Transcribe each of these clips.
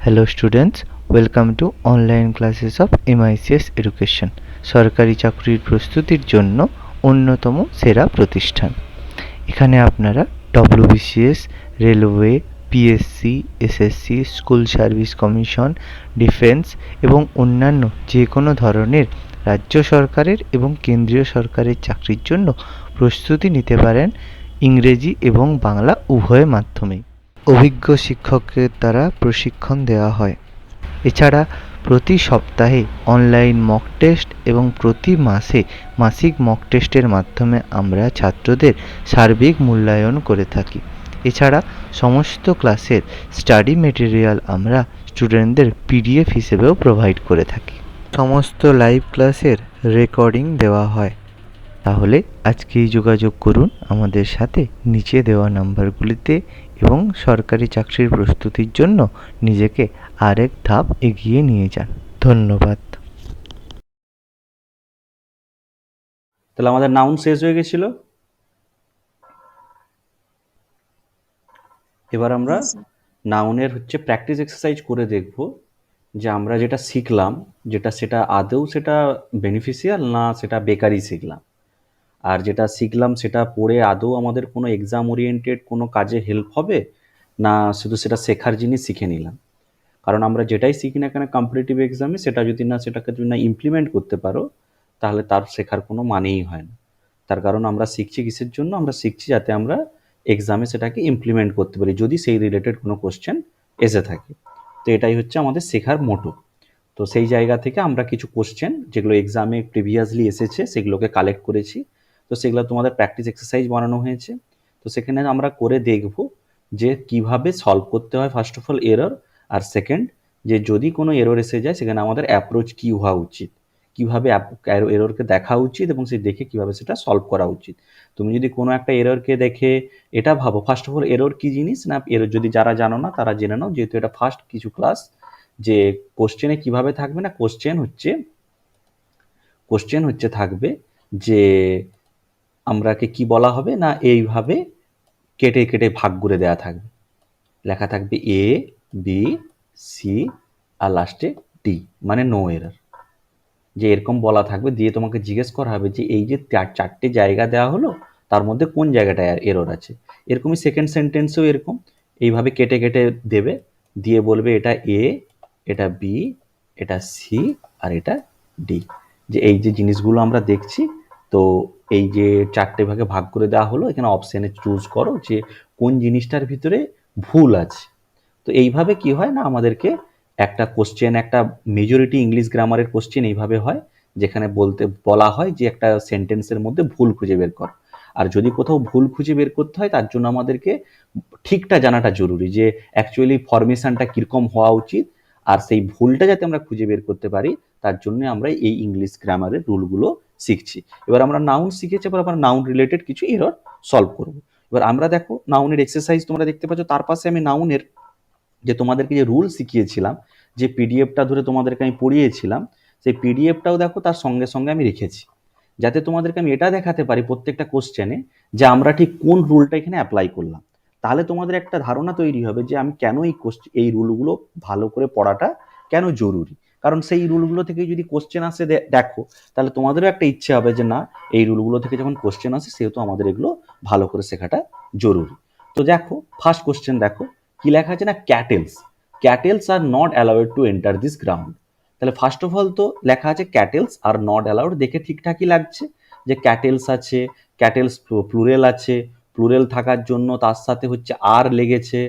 Hello students, welcome to online classes of MICS Education. সরকারি চাকরির প্রস্তুতির জন্য অন্যতম সেরা প্রতিষ্ঠান। এখানে আপনারা WBCS, railway, PSC, SSC, school service commission, defence এবং অন্যান্য যে কোনো ধরনের রাজ্য সরকারের এবং কেন্দ্রীয় সরকারের চাকরির জন্য প্রস্তুতি নিতে পারেন ইংরেজি এবং বাংলা উভয় মাধ্যমেই। অভিজ্ঞ শিক্ষকের দ্বারা প্রশিক্ষণ দেওয়া হয়। এছাড়া প্রতি সপ্তাহে অনলাইন মক টেস্ট এবং প্রতি মাসে মাসিক মক টেস্টের মাধ্যমে আমরা ছাত্রদের সার্বিক মূল্যায়ন করে থাকি। এছাড়া সমস্ত ক্লাসের স্টাডি মেটেরিয়াল আমরা স্টুডেন্টদের PDF হিসেবেও প্রোভাইড করে থাকি। সমস্ত লাইভ ক্লাসের রেকর্ডিং দেওয়া হয়। তাহলে আজকেই যোগাযোগ করুন আমাদের সাথে নিচে দেওয়া নাম্বারগুলিতে এবং সরকারি চাকরির প্রস্তুতির জন্য নিজেকে আরেক ধাপ এগিয়ে নিয়ে যান। ধন্যবাদ। তাহলে আমাদের নাউন শেষ হয়ে গেছিল। এবার আমরা নাউনের প্র্যাকটিস এক্সারসাইজ করে দেখব যে আমরা যেটা শিখলাম সেটা আদৌ সেটা বেনিফিশিয়াল না সেটা বেকারই শিখলাম, আর যেটা শিখলাম সেটা পড়ে আদৌ আমাদের কোনো এক্সাম ওরিয়েন্টেড কোনো কাজে হেল্প হবে না শুধু সেটা শেখার জিনিস শিখে নিলাম। কারণ আমরা যেটাই শিখি না কেন কম্পিটিটিভ এক্সামে সেটাকে যদি না ইমপ্লিমেন্ট করতে পারো তাহলে তার শেখার কোনো মানেই হয় না। তার কারণ আমরা শিখছি কিসের জন্য? আমরা শিখছি যাতে আমরা এক্সামে সেটাকে ইমপ্লিমেন্ট করতে পারি যদি সেই রিলেটেড কোনো কোশ্চেন এসে থাকে। তো এটাই হচ্ছে আমাদের শেখার মোটো। তো সেই জায়গা থেকে আমরা কিছু কোশ্চেন যেগুলো এক্সামে প্রিভিয়াসলি এসেছে সেগুলোকে কালেক্ট করেছি। তো সেগুলো তোমাদের প্র্যাকটিস এক্সারসাইজ বানানো হয়েছে। তো সেখানে আমরা করে দেখব যে কিভাবে সলভ করতে হয় ফার্স্ট অফ অল এরর, আর সেকেন্ড যে যদি কোনো এরর এসে যায় সেখানে আমাদের অ্যাপ্রোচ কী হওয়া উচিত, কীভাবে এররকে দেখা উচিত এবং সে দেখে কীভাবে সেটা সলভ করা উচিত। তুমি যদি কোনো একটা এররকে দেখে এটা ভাবো ফার্স্ট অফ অল এরর কী জিনিস না, এরর যদি যারা জানো না তারা জেনে নাও, যেহেতু এটা ফার্স্ট কিছু ক্লাস। যে কোশ্চেনে কিভাবে থাকবে না, কোশ্চেন হচ্ছে থাকবে যে আমরাকে কি বলা হবে না এইভাবে কেটে কেটে ভাগ করে দেওয়া থাকবে, লেখা থাকবে A, B, C আর লাস্টে D, মানে নো এরর। যে এরকম বলা থাকবে, দিয়ে তোমাকে জিজ্ঞেস করা হবে যে এই যে চারটে জায়গা দেওয়া হলো তার মধ্যে কোন জায়গাটায় এরর আছে। এরকমই সেকেন্ড সেন্টেন্সেও এরকম এইভাবে কেটে কেটে দেবে, দিয়ে বলবে এটা A, এটা B, এটা C আর এটা D। যে এই যে জিনিসগুলো আমরা দেখছি, তো এই যে চারটে ভাগে ভাগ করে দেওয়া হলো, এখানে অপশানে চুজ করো যে কোন জিনিসটার ভিতরে ভুল আছে। তো এইভাবে কি হয় না আমাদেরকে একটা কোশ্চেন, একটা মেজরিটি ইংলিশ গ্রামারের কোশ্চেন এইভাবে হয় যেখানে বলা হয় যে একটা সেন্টেন্সের মধ্যে ভুল খুঁজে বের কর। আর যদি কোথাও ভুল খুঁজে বের করতে হয় তার জন্য আমাদেরকে ঠিকটা জানাটা জরুরি, যে অ্যাকচুয়ালি ফরমেশনটা কীরকম হওয়া উচিত, আর সেই ভুলটা যাতে আমরা খুঁজে বের করতে পারি তার জন্য আমরা এই ইংলিশ গ্রামারের রুলগুলো শিখছি। এবার আমরা নাউন শিখেছি, এবার আমরা নাউন রিলেটেড কিছু এরর সলভ করব। এবার আমরা দেখো নাউনের এক্সারসাইজ তোমরা দেখতে পাচ্ছ, তার পাশে আমি নাউনের যে তোমাদেরকে যে রুল শিখিয়েছিলাম, যে পিডিএফটা ধরে তোমাদেরকে আমি পড়িয়েছিলাম, সেই পিডিএফটাও দেখো তার সঙ্গে সঙ্গে আমি রেখেছি, যাতে তোমাদেরকে আমি এটা দেখাতে পারি প্রত্যেকটা কোশ্চেনে যে আমরা ঠিক কোন রুলটা এখানে অ্যাপ্লাই করলাম। তাহলে তোমাদের একটা ধারণা তৈরি হবে যে আমি কেন এই রুলগুলো ভালো করে পড়াটা কেন জরুরি। কারণ সেই রুলগুলো থেকে যদি কোশ্চেন আসে দেখো, তাহলে তোমাদেরও একটা ইচ্ছে হবে যে না, এই রুলগুলো থেকে যখন কোশ্চেন আসে সেহেতু আমাদের এগুলো ভালো করে শেখাটা জরুরি। তো দেখো ফার্স্ট কোশ্চেন দেখো কি লেখা আছে না, cattles are not allowed to enter this ground. তাহলে ফার্স্ট অফ অল তো লেখা আছে ক্যাটেলস আর নট অ্যালাউড, দেখে ঠিকঠাকই লাগছে যে ক্যাটেলস আছে, ক্যাটেলস প্লুরেল আছে, প্লুরেল থাকার জন্য তার সাথে আর লেগেছে,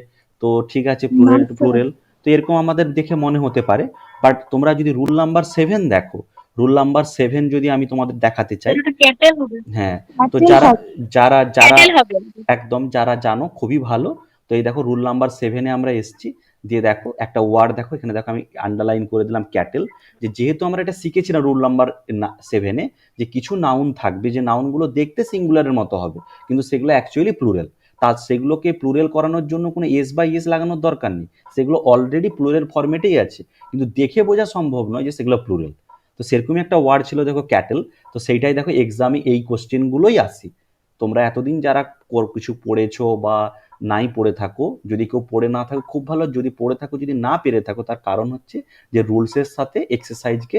তো ঠিক আছে প্লুরেল টু প্লুরেল, তো এরকম আমাদের দেখে মনে হতে পারে। বাট তোমরা যদি রুল নাম্বার 7 দেখো, রুল নাম্বার 7 যদি আমি তোমাদের দেখাতে চাই, হ্যাঁ, তো যারা যারা যারা একদম যারা জানো খুবই ভালো। তো এই দেখো রুল নাম্বার 7-এ আমরা এসেছি, দিয়ে দেখো একটা ওয়ার্ড দেখো, এখানে দেখো আমি আন্ডারলাইন করে দিলাম ক্যাটেল। যেহেতু আমরা এটা শিখেছিলাম রুল নাম্বার 7-এ যে কিছু নাউন থাকবে যে নাউনগুলো দেখতে সিঙ্গুলারের মতো হবে কিন্তু সেগুলো অ্যাকচুয়ালি প্লুরাল। সেগুলোকে প্লুরাল করানোর জন্য কোনো এস বা ইয়েস লাগানোর দরকার নেই, সেগুলো অলরেডি প্লুরাল ফরম্যাটেই আছে, কিন্তু দেখে বোঝা সম্ভব নয় যে সেগুলো প্লুরাল। তো সেরকমই একটা ওয়ার্ড ছিল দেখো ক্যাটেল, তো সেইটাই দেখো এক্সামে এই কোশ্চেনগুলোই আসে। তোমরা এতদিন যারা কিছু পড়েছো বা নাই পড়ে থাকো, যদি কেউ পড়ে না থাকো খুব ভালো, যদি পড়ে থাকো, যদি না পেরে থাকো, তার কারণ হচ্ছে যে রুলসের সাথে এক্সারসাইজকে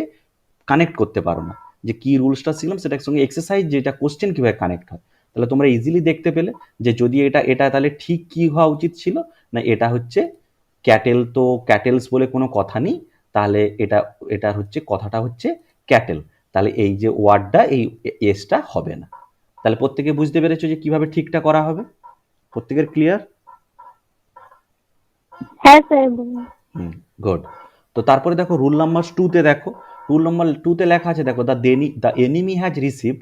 কানেক্ট করতে পারো না, যে কি রুলসটা ছিল সেটার সঙ্গে এক্সারসাইজ যেটা কোশ্চেন কিভাবে কানেক্ট হয়। তাহলে তোমরা ইজিলি দেখতে পেলে যে যদি এটা এটা তাহলে ঠিক কি হওয়া উচিত ছিল, না এটা হচ্ছে ক্যাটেল, তো ক্যাটেলস বলে কোনো কথা নেই, তাহলে এটা এটা হচ্ছে কথাটা হচ্ছে ক্যাটেল, তাহলে এই যে ওয়ার্ডটা এই এসটা হবে না। তাহলে প্রত্যেকে বুঝতে পেরেছো যে কিভাবে ঠিকটা করা হবে? প্রত্যেকের ক্লিয়ার? হ্যাঁ স্যার বলুন। গুড। তো তারপরে দেখো রুল নাম্বার 2 তে দেখো, রুল নাম্বার 2 তে লেখা আছে দেখো, the enemy has received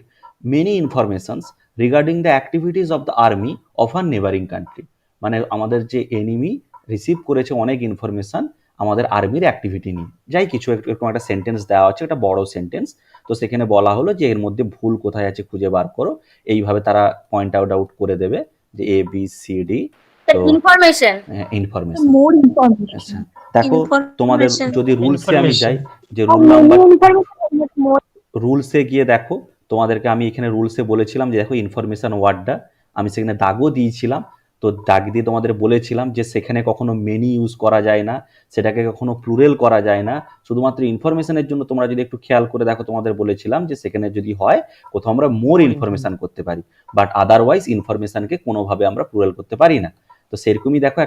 many informations regarding the activities of the army of our neighbouring country. মানে আমাদের যে এনিমি রিসিভ করেছে অনেক ইনফরমেশন আমাদের আর্মির অ্যাক্টিভিটি নিয়ে, যাই কিছু এরকম একটা সেন্টেন্স দেওয়া আছে, একটা বড় সেন্টেন্স। তো সেখানে বলা হলো যে এর মধ্যে ভুল কোথায় আছে খুঁজে বার করো, এইভাবে তারা পয়েন্ট আউট করে দেবে যে এ বি সি ডি। তো ইনফরমেশন ইনফরমেশন, মোর ইনফরমেশন। আচ্ছা দেখো তোমাদের Information. যদি রুলসে আমি যাই, যে আর রুল নাম্বার ইনফরমেশন মোর। রুলসে গিয়ে দেখো, তোমাদেরকে আমি এখানে রুলসে বলেছিলাম যে দেখো ইনফরমেশন ওয়ার্ডটা আমি সেখানে দাগও দিয়েছিলাম। তো দাগ দিয়ে তোমাদের বলেছিলাম যে সেখানে কখনো মেনি ইউজ করা যায় না, সেটাকে কখনো প্লুরেল করা যায় না, শুধুমাত্র ইনফরমেশনের জন্য তোমরা যদি একটু খেয়াল করে দেখো তোমাদের বলেছিলাম যে সেখানে যদি হয় কোথাও আমরা মোর ইনফরমেশন করতে পারি, বাট আদারওয়াইজ ইনফরমেশনকে কোনোভাবে আমরা প্লুরাল করতে পারি না। তো সেরকমই দেখো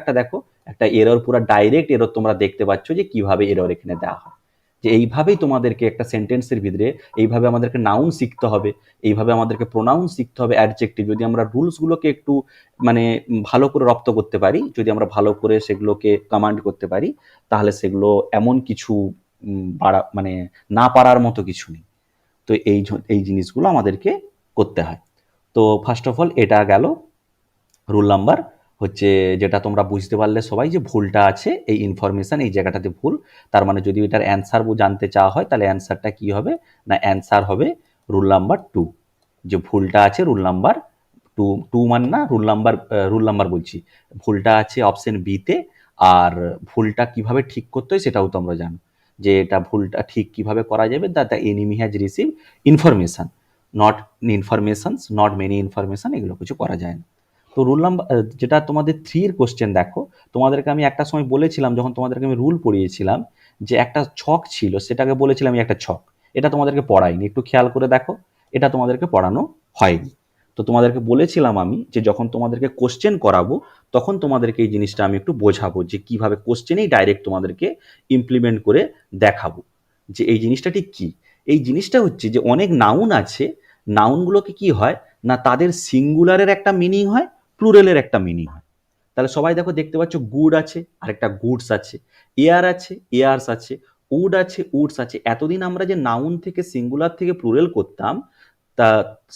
একটা এরর, পুরো ডাইরেক্ট এরর তোমরা দেখতে পাচ্ছ যে কিভাবে এরর এখানে দেওয়া হয়, যে এইভাবেই তোমাদেরকে একটা সেন্টেন্সের ভিতরে এইভাবে আমাদেরকে নাউন শিখতে হবে, এইভাবে আমাদেরকে প্রোনাউন শিখতে হবে, অ্যাডজেক্টিভ। যদি আমরা রুলসগুলোকে একটু মানে ভালো করে রপ্ত করতে পারি, যদি আমরা ভালো করে সেগুলোকে কমান্ড করতে পারি, তাহলে সেগুলো এমন কিছু মানে না পারার মতো কিছু নেই। তো এই জিনিসগুলো আমাদেরকে করতে হয়। তো ফার্স্ট অফ অল এটা গেল রুল নাম্বার হচ্ছে, যেটা তোমরা বুঝতে পারলে সবাই যে ভুলটা আছে এই ইনফরমেশন এই জায়গাটাতে ভুল। তার মানে যদি এটার অ্যান্সার জানতে চাওয়া হয় তাহলে অ্যান্সারটা কি হবে, না অ্যান্সার হবে রুল নাম্বার 2। যে ভুলটা আছে রুল নাম্বার 2 মানে না রুল নাম্বার বলছি, ভুলটা আছে অপশন বিতে। আর ভুলটা কিভাবে ঠিক করতে হয় সেটাও তোমরা জানো, যে এটা ভুলটা ঠিক কিভাবে করা যাবে, the enemy has receive information, not many information, এগুলো কিছু করা যায় না। তো রুল নাম্বার যেটা তোমাদের 3 এর কোশ্চেন দেখো, তোমাদেরকে আমি একটা সময় বলেছিলাম যখন তোমাদেরকে আমি রুল পড়িয়েছিলাম, যে একটা ছক ছিল সেটাকে বলেছিলাম আমি একটা ছক, এটা তোমাদেরকে পড়াইনি, একটু খেয়াল করে দেখো, এটা তোমাদেরকে পড়ানো হয়নি। তো তোমাদেরকে বলেছিলাম আমি যে যখন তোমাদেরকে কোশ্চেন করাবো তখন তোমাদেরকে এই জিনিসটা আমি একটু বোঝাবো, যে কিভাবে কোশ্চেনেই ডাইরেক্ট তোমাদেরকে ইমপ্লিমেন্ট করে দেখাবো যে এই জিনিসটা ঠিক কি। এই জিনিসটা হচ্ছে যে অনেক নাউন আছে, নাউনগুলোকে কি হয় না তাদের সিঙ্গুলারের একটা মিনিং হয়, প্লুরালের একটা মিনিং হয়। তাহলে সবাই দেখো দেখতে পাচ্ছ গুড আছে আরেকটা গুডস আছে, এয়ার আছে এয়ার্স আছে, উড আছে উডস আছে। এতদিন আমরা যে নাউন থেকে সিঙ্গুলার থেকে প্লুরাল করতাম, তা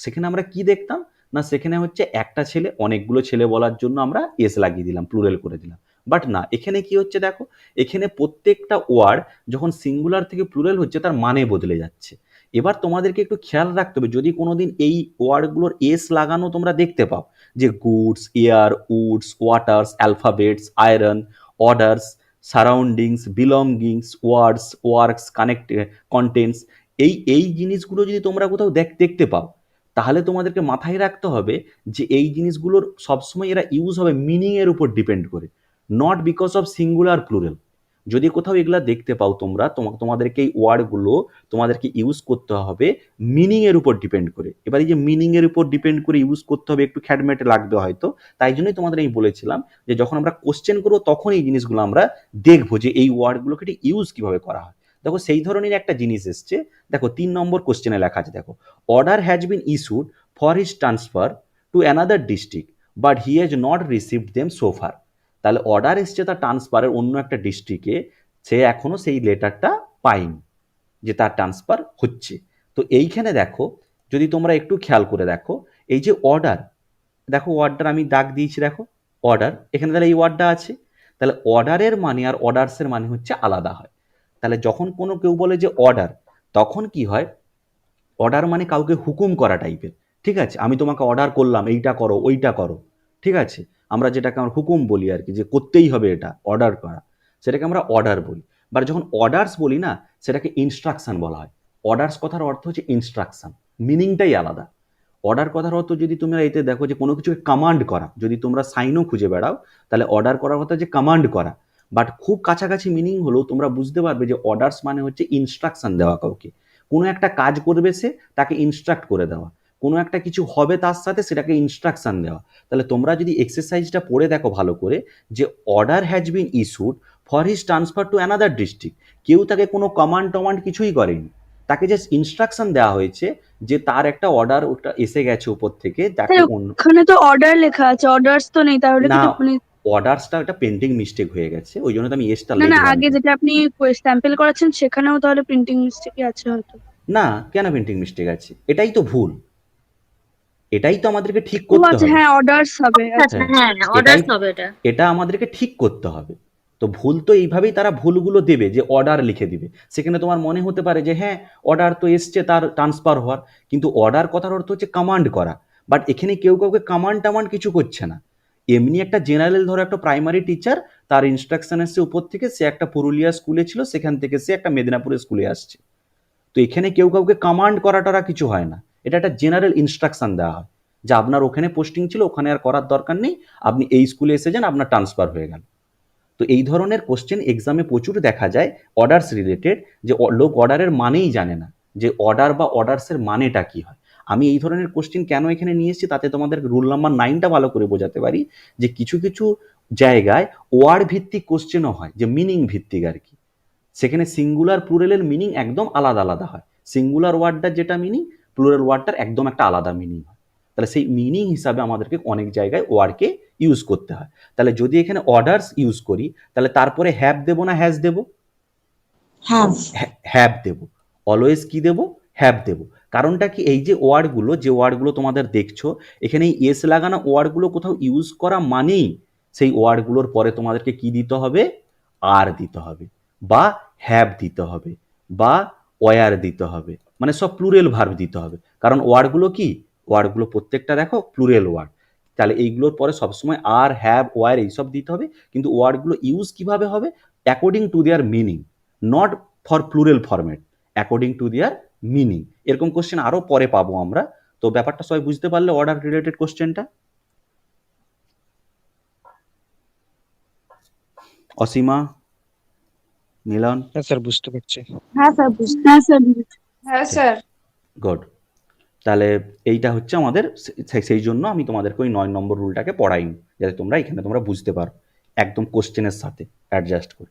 সেখানে আমরা কি দেখতাম, না সেখানে হচ্ছে একটা ছেলে অনেকগুলো ছেলে বলার জন্য আমরা এস লাগিয়ে দিলাম, প্লুরাল করে দিলাম। বাট না, এখানে কি হচ্ছে দেখো, এখানে প্রত্যেকটা ওয়ার্ড যখন সিঙ্গুলার থেকে প্লুরাল হচ্ছে তার মানে বদলে যাচ্ছে। এবার তোমাদেরকে একটু খেয়াল রাখতে হবে, যদি কোনোদিন এই ওয়ার্ডগুলোর এস লাগানো তোমরা দেখতে পাও, যে goods, air, woods, waters, alphabets, iron, orders, surroundings, belongings, words, works, contents, এই জিনিসগুলো যদি তোমরা কোথাও দেখতে পাও, তাহলে তোমাদেরকে মাথায় রাখতে হবে যে এই জিনিসগুলোর সবসময় এরা ইউজ হবে মিনিং এর উপর ডিপেন্ড করে, not because of singular plural. যদি কোথাও এগুলা দেখতে পাও তোমরা, তোমাদেরকে এই ওয়ার্ডগুলো তোমাদেরকে ইউজ করতে হবে মিনিং এর উপর ডিপেন্ড করে। এবার এই যে মিনিং এর উপর ডিপেন্ড করে ইউজ করতে হবে, একটু খ্যাটমেটে লাগবে হয়তো, তাই জন্যই তোমাদের আমি বলেছিলাম যে যখন আমরা কোশ্চেন করবো তখন এই জিনিসগুলো আমরা দেখবো যে এই ওয়ার্ডগুলোকে ইউজ কিভাবে করা হয়। দেখো সেই ধরনের একটা জিনিস এসছে, দেখো 3 নম্বর কোশ্চেনে লেখা আছে, দেখো order has been issued for his transfer to another district but he has not received them so far. তাহলে অর্ডার এসছে তার ট্রান্সফারের অন্য একটা ডিস্ট্রিক্টে, সে এখনো সেই লেটারটা পায়নি যে তার ট্রান্সফার হচ্ছে। তো এইখানে দেখো যদি তোমরা একটু খেয়াল করে দেখো, এই যে অর্ডার, দেখো ওয়ার্ডটার আমি দাগ দিয়েছি, দেখো অর্ডার, এখানে তাহলে এই ওয়ার্ডটা আছে, তাহলে অর্ডারের মানে আর অর্ডার্সের মানে হচ্ছে আলাদা হয়। তাহলে যখন কোনো কেউ বলে যে অর্ডার, তখন কি হয়, অর্ডার মানে কাউকে হুকুম করা টাইপের, ঠিক আছে, আমি তোমাকে অর্ডার করলাম এইটা করো ওইটা করো, ঠিক আছে, আমরা যেটাকে আমরা হুকুম বলি আর কি, যে করতেই হবে এটা অর্ডার করা, সেটাকে আমরা অর্ডার বলি। বা যখন অর্ডার্স বলি না, সেটাকে ইনস্ট্রাকশন বলা হয়। অর্ডার্স কথার অর্থ হচ্ছে ইনস্ট্রাকশন, মিনিংটাই আলাদা। অর্ডার কথার অর্থ যদি তোমরা এতে দেখো যে কোনো কিছুকে কমান্ড করা, যদি তোমরা সাইনও খুঁজে বেড়াও তাহলে অর্ডার করার কথা যে কমান্ড করা, বাট খুব কাছাকাছি মিনিং হলো তোমরা বুঝতে পারবে যে অর্ডার্স মানে হচ্ছে ইনস্ট্রাকশন দেওয়া কাউকে। কোনো একটা কাজ করবে সে, তাকে ইনস্ট্রাক্ট করে দেওয়া। কোনো একটা কিছু হবে তার সাথে, সেটাকে ইনস্ট্রাকশন দেওয়া। তাহলে তোমরা যদি এক্সারসাইজটা পড়ে দেখো ভালো করে, যে order has been issued for his transfer to another district, কেউ তাকে কোনো কমান্ড টমান্ড কিছুই করেনি, তাকে জাস্ট ইনস্ট্রাকশন দেওয়া হয়েছে যে তার একটা অর্ডার ওটা এসে গেছে উপর থেকে, যাকে অন্য ওখানে তো অর্ডার লেখা আছে, অর্ডারস তো নেই, তাহলে না, কি মানে অর্ডারসটা একটা প্রিন্টিং মিস্টেক হয়ে গেছে, ওই জন্য তো আমি এসটা না লিখলাম। আগে যেটা আপনি স্যাম্পল করাচ্ছেন সেখানেও তাহলে প্রিন্টিং মিস্টেকই আছে হয়তো। না, কেন প্রিন্টিং মিস্টেক আছে? এটাই তো ভুল, এটাই তো আমাদেরকে ঠিক ও করতে আচ্ছা, হবে। হ্যাঁ অর্ডারস হবে। আচ্ছা হ্যাঁ, হ্যাঁ এটাই অর্ডারস হবে এটা। এটা আমাদেরকে ঠিক করতে হবে। তো ভুল তো এইভাবেই তারা ভুলগুলো দেবে, যে অর্ডার লিখে দিবে। সেখানে তোমার মনে হতে পারে যে হ্যাঁ অর্ডার তো এসছে তার ট্রান্সফার হওয়ার, কিন্তু অর্ডার কথার অর্থ হচ্ছে কমান্ড করা। বাট এখানে কেউ কাউকে কমান্ড টামান্ড কিছু করছে না, এমনি একটা জেনারেল, ধরো একটা প্রাইমারি টিচার, তার ইনস্ট্রাকশন এসছে উপর থেকে, সে একটা পুরুলিয়া স্কুলে ছিল, সেখান থেকে সে একটা মেদিনীপুরের স্কুলে আসছে। তো এখানে কেউ কাউকে কমান্ড করাটা কিছু হয় না, এটা একটা জেনারেল ইনস্ট্রাকশন দেওয়া হয় যে আপনার ওখানে পোস্টিং ছিল, ওখানে আর করার দরকার নেই, আপনি এই স্কুলে এসে যান, আপনার ট্রান্সফার হয়ে গেল। তো এই ধরনের কোশ্চেন এক্সামে প্রচুর দেখা যায় অর্ডারস রিলেটেড, যে লোক অর্ডারের মানেই জানে না যে অর্ডার বা অর্ডারসের মানেটা কি হয়। আমি এই ধরনের কোশ্চেন কেন এখানে নিয়ে এসেছি, তাতে তোমাদের রুল নাম্বার 9টা ভালো করে বোঝাতে পারি, যে কিছু কিছু জায়গায় ওয়ার্ড ভিত্তিক কোশ্চেনও হয়, যে মিনিং ভিত্তিক আর কি। সেখানে সিঙ্গুলার প্লুরালের মিনিং একদম আলাদা আলাদা হয়, সিঙ্গুলার ওয়ার্ডটার যেটা মিনিং, প্লুরাল ওয়ার্ডটার একদম একটা আলাদা মিনিং হয়। তাহলে সেই মিনিং হিসাবে আমাদেরকে অনেক জায়গায় ওয়ার্ডকে ইউজ করতে হয়। তাহলে যদি এখানে অর্ডারস ইউজ করি, তাহলে তারপরে হ্যাভ দেবো না হ্যাজ দেবো? হ্যাভ দেবো। অলওয়েজ কি দেবো? হ্যাভ দেবো। কারণটা কি, এই যে ওয়ার্ডগুলো তোমাদের দেখছো, এখানে এই এস লাগানো ওয়ার্ডগুলো কোথাও ইউজ করা মানেই সেই ওয়ার্ডগুলোর পরে তোমাদেরকে কি দিতে হবে? আর দিতে হবে, বা হ্যাভ দিতে হবে, বা ওয়ার দিতে হবে, মানে সব প্লুরেল ভার্ব দিতে হবে। কারণ ওয়ার্ডগুলো প্রত্যেকটা দেখো প্লুরেল ওয়ার্ড। তাহলে এইগুলোর পরে সবসময় আর, হ্যাভ, ওয়ার এইসব দিতে হবে। কিন্তু ওয়ার্ডগুলো ইউজ কিভাবে হবে? According to their meaning, not for plural format, according to their meaning. এরকম কোশ্চেন আরো পরে পাবো আমরা। তো ব্যাপারটা সবাই বুঝতে পারলে অর্ডার রিলেটেড কোশ্চেনটা? অসীমা, মিলন, হ্যাঁ স্যার, বুঝতে পারছি। হ্যাঁ স্যার বুঝতে হ্যাঁ স্যার। হ্যাঁ স্যার। গুড। তাহলে এইটা হচ্ছে আমাদের, সেই জন্য আমি তোমাদেরকে ওই 9 নম্বর রুলটাকে পড়াইনি, যাতে তোমরা এখানে তোমরা বুঝতে পারো একদম কোশ্চেনের সাথে অ্যাডজাস্ট করে।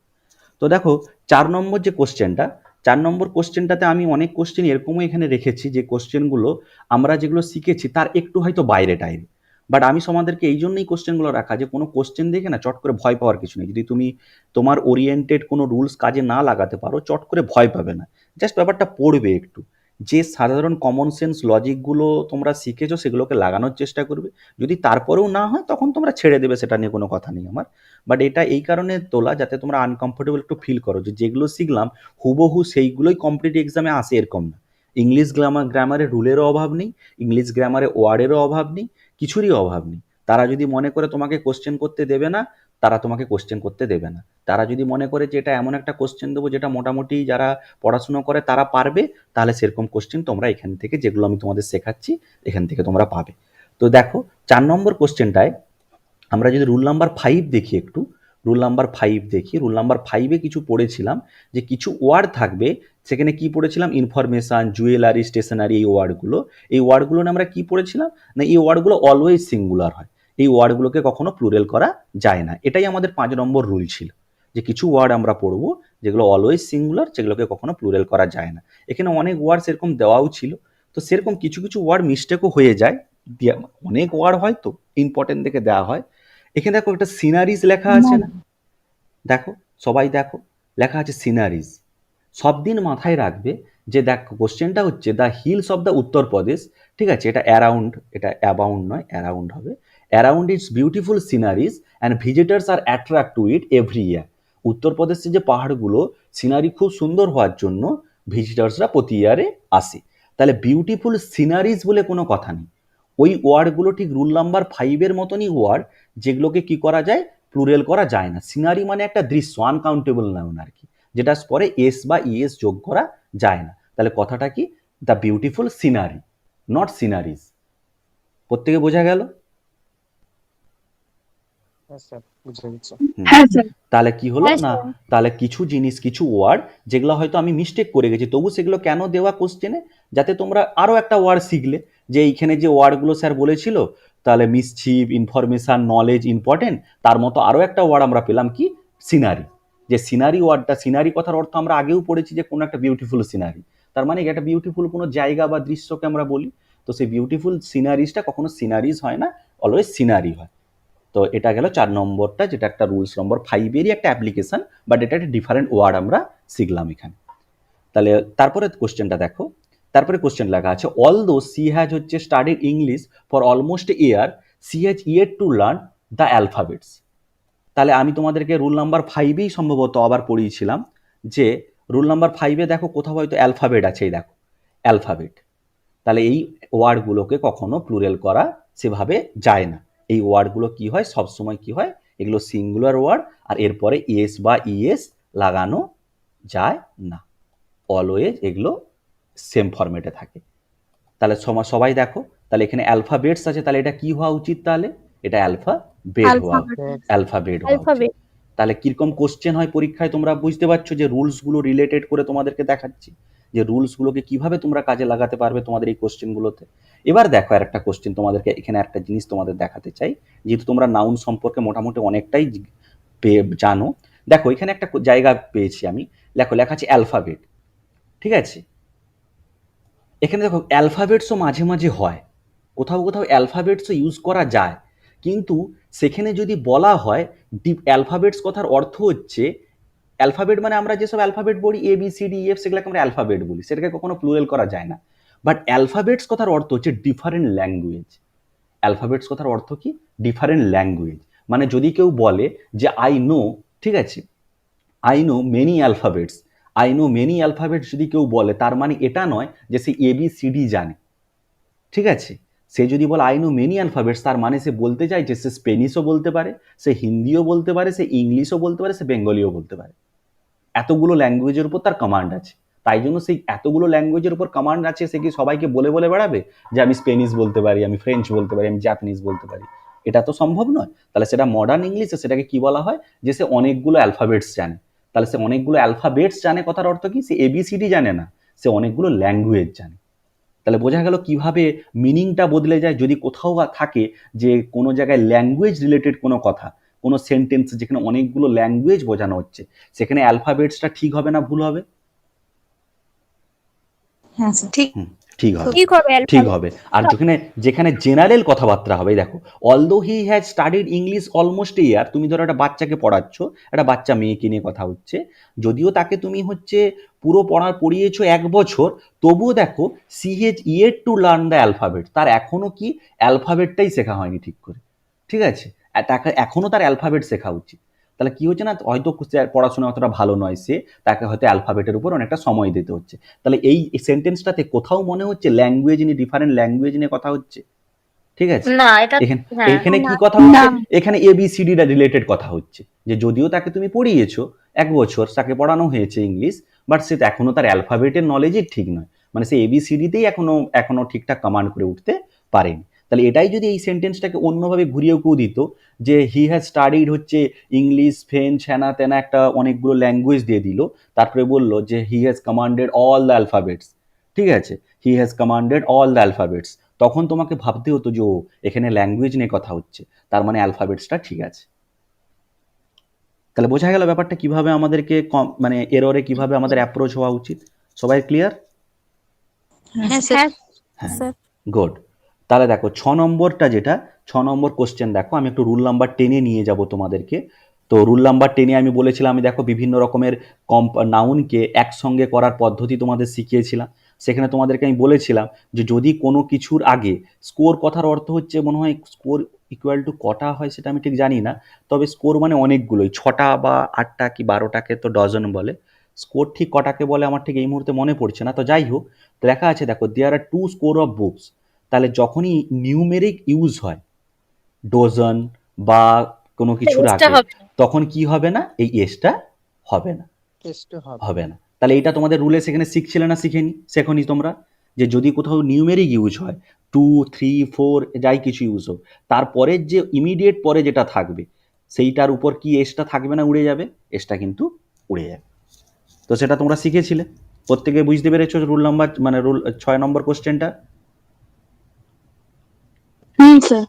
তো দেখো 4 নম্বর যে কোশ্চেনটা, 4 নম্বর কোশ্চেনটাতে আমি অনেক কোশ্চেন এরকমও এখানে রেখেছি, যে কোশ্চেনগুলো আমরা যেগুলো শিখেছি তার একটু হয়তো বাইরে টাইরে। বাট আমি তোমাদেরকে এই জন্যই কোশ্চেনগুলো রাখা, যে কোনো কোশ্চেন দেখে না চট করে ভয় পাওয়ার কিছু নেই। যদি তুমি তোমার ওরিয়েন্টেড কোনো রুলস কাজে না লাগাতে পারো, চট করে ভয় পাবে না, জাস্ট ব্যাপারটা পড়বে একটু, যে সাধারণ কমন সেন্স লজিকগুলো তোমরা শিখেছো সেগুলোকে লাগানোর চেষ্টা করবে। যদি তারপরেও না হয় তখন তোমরা ছেড়ে দেবে, সেটা নিয়ে কোনো কথা নেই আমার। বাট এটা এই কারণে তোলা যাতে তোমরা আনকমফোর্টেবল একটু ফিল করো, যে যেগুলো শিখলাম হুবহু সেইগুলোই কমপ্লিট এক্সামে আসে এরকম না। ইংলিশ গ্রামারে রুলেরও অভাব নেই, ইংলিশ গ্রামারে ওয়ার্ডেরও অভাব নেই, কিছুরই অভাব নেই। তারা যদি মনে করে তোমাকে কোশ্চেন করতে দেবে না, তারা তোমাকে কোশ্চেন করতে দেবে না। তারা যদি মনে করে যে এটা এমন একটা কোশ্চেন দেবো যেটা মোটামুটি যারা পড়াশুনো করে তারা পারবে, তাহলে সেরকম কোশ্চেন তোমরা এখান থেকে, যেগুলো আমি তোমাদের শেখাচ্ছি এখান থেকে তোমরা পাবে। তো দেখো 4 নম্বর কোশ্চেনটায় আমরা যদি রুল নাম্বার 5 দেখি, একটু রুল নাম্বার 5 দেখি। রুল নাম্বার 5-এ কিছু পড়েছিলাম, যে কিছু ওয়ার্ড থাকবে, সেখানে কি পড়েছিলাম? ইনফরমেশন, জুয়েলারি, স্টেশনারি, এই ওয়ার্ডগুলো নিয়ে আমরা কি পড়েছিলাম না, এই ওয়ার্ডগুলো অলওয়েজ সিঙ্গুলার হয়, এই ওয়ার্ডগুলোকে কখনো প্লুরাল করা যায় না। এটাই আমাদের 5 নম্বর রুল ছিল, যে কিছু ওয়ার্ড আমরা পড়বো যেগুলো অলওয়েজ সিঙ্গুলার, যেগুলোকে কখনো প্লুরাল করা যায় না। এখানে অনেক ওয়ার্ড সেরকম দেওয়াও ছিল, তো সেরকম কিছু কিছু ওয়ার্ড মিস্টেকও হয়ে যায়, অনেক ওয়ার্ড হয় তো ইম্পর্টেন্ট দেখে দেওয়া হয়। এখানে দেখো একটা সিনারিজ লেখা আছে না, দেখো সবাই দেখো, লেখা আছে সিনারিজ। সব দিন মাথায় রাখবে যে দেখো কোশ্চেনটা হচ্ছে the hills of the Uttar Pradesh, ঠিক আছে, এটা অ্যারাউন্ড, এটা অ্যাবাউন্ড নয়, অ্যারাউন্ড হবে। Around its beautiful sceneries and visitors are attract to it every year. উত্তরপ্রদেশের যে পাহাড়গুলো সিনারি খুব সুন্দর হওয়ার জন্য ভিজিটার্সরা প্রতি ইয়ারে আসে। তাহলে বিউটিফুল সিনারিজ বলে কোনো কথা নেই, ওই ওয়ার্ডগুলো ঠিক রুল নাম্বার 5-এর মতনই ওয়ার্ড, যেগুলোকে কি করা যায়? প্লুরাল করা যায় না। সিনারি মানে একটা দৃশ্য, আনকাউন্টেবল নাউন আর কি, যেটা পরে এস বা ইএস যোগ করা যায় না। তাহলে কথাটা কি? The beautiful scenery, not sceneries. প্রত্যেকে বোঝা গেল? হ্যাঁ স্যার, বুঝে গেছি। হ্যাঁ স্যার। তাহলে কি হলো হ্যাঁ, না, স্যার। তাহলে কিছু জিনিস, কিছু ওয়ার্ড যেগুলো হয়তো আমি মিস্টেক করে গেছি, তবু সেগুলো কেন দেওয়া কোশ্চেনে, যাতে তোমরা আরো একটা ওয়ার্ড শিখলে, যে এইখানে যে ওয়ার্ডগুলো স্যার বলেছিল, তাহলে মিসচিভ, ইনফরমেশন, নলেজ, ইম্পর্টেন্ট, তার মতো আরো একটা ওয়ার্ড আমরা পেলাম কি, সিনারি। যে সিনারি ওয়ার্ডটা, সিনারি কথার অর্থ আমরা আগেও পড়েছি যে কোনো একটা বিউটিফুল সিনারি, তার মানে একটা বিউটিফুল কোনো জায়গা বা দৃশ্যকে আমরা বলি। তো সেই বিউটিফুল সিনারিজটা কখনো সিনারিজ হয় না, অলওয়েজ সিনারি হয়। তো এটা গেল 4 নম্বরটা, যেটা একটা রুলস নম্বর 5-এরই একটা অ্যাপ্লিকেশন, বাট এটা একটা ডিফারেন্ট ওয়ার্ড আমরা শিখলাম এখানে। তাহলে তারপরে কোশ্চেনটা দেখো, তারপরে কোশ্চেন লেখা আছে, অলদো সি হ্যাজ হচ্ছে studied English for almost a year, she has yet to learn the alphabets. তাহলে আমি তোমাদেরকে রুল নাম্বার 5-এই সম্ভবত আবার পড়িয়েছিলাম, যে রুল নাম্বার 5-এ দেখো কোথাও হয়তো অ্যালফাবেট আছে, এই দেখো অ্যালফাবেট। তাহলে এই ওয়ার্ডগুলোকে কখনো প্লুরাল করা সেভাবে যায় না। এই ওয়ার্ডগুলো কি হয়, সবসময় কি হয়, এগুলো সিঙ্গুলার ওয়ার্ড, আর এরপরে এস বা ইএস লাগানো যায় না, অলওয়েজ এগুলো সেম ফরম্যাটে থাকে। তাহলে সবাই দেখো, তাহলে এখানে অ্যালফাবেটস আছে, তাহলে এটা কি হওয়া উচিত, তাহলে এটা অ্যালফাবেট হওয়া উচিত। অ্যালফাবেট। তাহলে কিরকম কোশ্চেন হয় পরীক্ষায় তোমরা বুঝতে পারছো, যে রুলসগুলো রিলেটেড করে তোমাদেরকে দেখাচ্ছি, যে রুলসগুলোকে কিভাবে তোমরা কাজে লাগাতে পারবে তোমাদের এই কোশ্চেনগুলোতে। এবার দেখো আর একটা কোশ্চেন তোমাদেরকে, এখানে একটা জিনিস তোমাদের দেখাতে চাই, যেহেতু তোমরা নাউন সম্পর্কে মোটামুটি অনেকটাই জানো। দেখো এখানে একটা জায়গা পেয়েছি আমি, দেখো লেখা আছে অ্যালফাবেট, ঠিক আছে। এখানে দেখো অ্যালফাবেটসও মাঝে মাঝে হয়, কোথাও কোথাও অ্যালফাবেটসও ইউজ করা যায়, কিন্তু সেখানে যদি বলা হয় অ্যালফাবেটস কথার অর্থ হচ্ছে, অ্যালফাবেট মানে আমরা যেসব অ্যালফাবেট বলি A B C D F, সেগুলোকে আমরা অ্যালফাবেট বলি, সেটাকে কখনো প্লুরাল করা যায় না। বাট অ্যালফাবেটস কথার অর্থ হচ্ছে ডিফারেন্ট ল্যাঙ্গুয়েজ। অ্যালফাবেটস কথার অর্থ কি, ডিফারেন্ট ল্যাঙ্গুয়েজ। মানে যদি কেউ বলে যে আই নো, ঠিক আছে, I know many alphabets, I know many alphabets যদি কেউ বলে, তার মানে এটা নয় যে সে এ বি সি ডি জানে, ঠিক আছে। সে যদি বলে আই নো মেনি অ্যালফাবেটস, তার মানে সে বলতে চায় যে সে স্পেনিশও বলতে পারে, সে হিন্দিও বলতে পারে, সে ইংলিশও বলতে পারে, সে বেঙ্গলিও বলতে পারে। এতগুলো ল্যাঙ্গুয়েজের উপর তার কমান্ড আছে। তাই জন্য সেই এতগুলো ল্যাঙ্গুয়েজের উপর কমান্ড আছে, সে কি সবাইকে বলে বলে বেড়াবে যে আমি স্পেনিশ বলতে পারি, আমি ফ্রেঞ্চ বলতে পারি, আমি জাপানিজ বলতে পারি? এটা তো সম্ভব নয়। তাহলে সেটা মডার্ন ইংলিশে সেটাকে কি বলা হয়, যে সে অনেকগুলো অ্যালফাবেটস জানে। তাহলে সে অনেকগুলো অ্যালফাবেটস জানে কথার অর্থ কি, সে এবিসিডি জানে না, সে অনেকগুলো ল্যাঙ্গুয়েজ জানে। তাহলে বোঝা গেল কিভাবে মিনিংটা বদলে যায় যদি কোথাও থাকে যে কোনো জায়গায় ল্যাঙ্গুয়েজ রিলেটেড কোনো কথা, কোনো সেন্টেন্স যেখানে অনেকগুলো ল্যাঙ্গুয়েজ বোঝানো হচ্ছে, সেখানে অ্যালফাবেটসটা ঠিক হবে না ভুল হবে? হ্যাঁ স্যার। ঠিক ঠিক হবে, ঠিক হবে ঠিক হবে। আর যেখানে যেখানে জেনারেল কথাবার্তা হবে, দেখো although he has studied English almost a year, তুমি ধরো একটা বাচ্চাকে পড়াচ্ছ, একটা বাচ্চা মেয়েকে নিয়ে কথা হচ্ছে, যদিও তাকে তুমি হচ্ছে পুরো পড়িয়েছো 1 বছর, তবুও দেখো she has yet to learn the alphabet, তার এখনো কি অ্যালফাবেটটাই শেখা হয়নি ঠিক করে, ঠিক আছে। তাকে এখনো তার অ্যালফাবেট শেখা উচিত। তাহলে কি হচ্ছে না, হয়তো পড়াশোনা অতটা ভালো নয় সে, তাকে হয়তো অ্যালফাবেটের উপর অনেকটা সময় দিতে হচ্ছে। তাহলে এই সেন্টেন্সটাতে কোথাও মনে হচ্ছে ল্যাঙ্গুয়েজ নিয়ে, ডিফারেন্ট ল্যাঙ্গুয়েজ নিয়ে কথা হচ্ছে, ঠিক আছে। না এটা এখানে কি কথা হচ্ছে, এখানে এবিসিডি রিলেটেড কথা হচ্ছে, যে যদিও তাকে তুমি পড়িয়েছো 1 বছর, তাকে পড়ানো হয়েছে ইংলিশ, বাট সে এখনো তার অ্যালফাবেটের নলেজই ঠিক নয়, মানে সে এবিসিডিতেই এখনো ঠিকঠাক কমান্ড করে উঠতে পারেনি। তাহলে এটাই যদি এই সেন্টেন্সটাকে অন্যভাবে ঘুরিয়ে কেউ দিত, যে হি হ্যাজ স্টাডিড হচ্ছে ইংলিশ, ফ্রেঞ্চ, হ্যানা তেনা, একটা অনেকগুলো ল্যাঙ্গুয়েজ দিয়ে দিল, তারপরে বললো যে he has commanded all the alphabets, ঠিক আছে, he has commanded all the alphabets, তখন তোমাকে ভাবতে হতো যে ও এখানে ল্যাঙ্গুয়েজ নিয়ে কথা হচ্ছে, তার মানে অ্যালফাবেটসটা ঠিক আছে। তাহলে বোঝা গেল ব্যাপারটা কিভাবে আমাদেরকে মানে এররে কিভাবে আমাদের অ্যাপ্রোচ হওয়া উচিত। সবাই ক্লিয়ার? হ্যাঁ স্যার। হ্যাঁ, গুড। তাহলে দেখো 6 নম্বরটা, যেটা 6 নম্বর কোশ্চেন, দেখো আমি একটু রুল নাম্বার 10-এ নিয়ে যাব তোমাদেরকে। তো রুল নাম্বার 10-এ আমি বলেছিলাম, আমি দেখো বিভিন্ন রকমের নাউনকে একসঙ্গে করার পদ্ধতি তোমাদের শিখিয়েছিলাম। সেখানে তোমাদেরকে আমি বলেছিলাম যে যদি কোনো কিছুর আগে, স্কোর কথার অর্থ হচ্ছে মনে হয় স্কোর ইকুয়াল টু কটা হয় সেটা আমি ঠিক জানি না, তবে স্কোর মানে অনেকগুলোই, 6টা বা 8টা কি 12টাকে তো ডজন বলে, স্কোর ঠিক কটাকে বলে আমার ঠিক এই মুহূর্তে মনে পড়ছে না। তো যাই হোক, লেখা আছে দেখো দেয়ার আর 2 স্কোর অফ বুকস। তাহলে যখনই নিউমেরিক ইউজ হয় ডজন বা কোনো কিছুর আগে, তখন কি হবে না, এই এসটা হবে না, টেস্ট হবে না। তাহলে এটা তোমাদের রুলে সেখানে শিখছিলে না, শেখনি তোমরা, যে যদি কোথাও নিউমেরিক ইউজ হয় 2, 3, 4 যাই কিছু ইউজ হোক, তারপরের যে ইমিডিয়েট পরে যেটা থাকবে সেইটার উপর কি এসটা থাকবে না, উড়ে যাবে, এসটা কিন্তু উড়ে যাবে। তো সেটা তোমরা শিখেছিলে, প্রত্যেকে বুঝতে পেরেছো রুল নাম্বার মানে রুল 6 নম্বর কোশ্চেনটা? স্যার।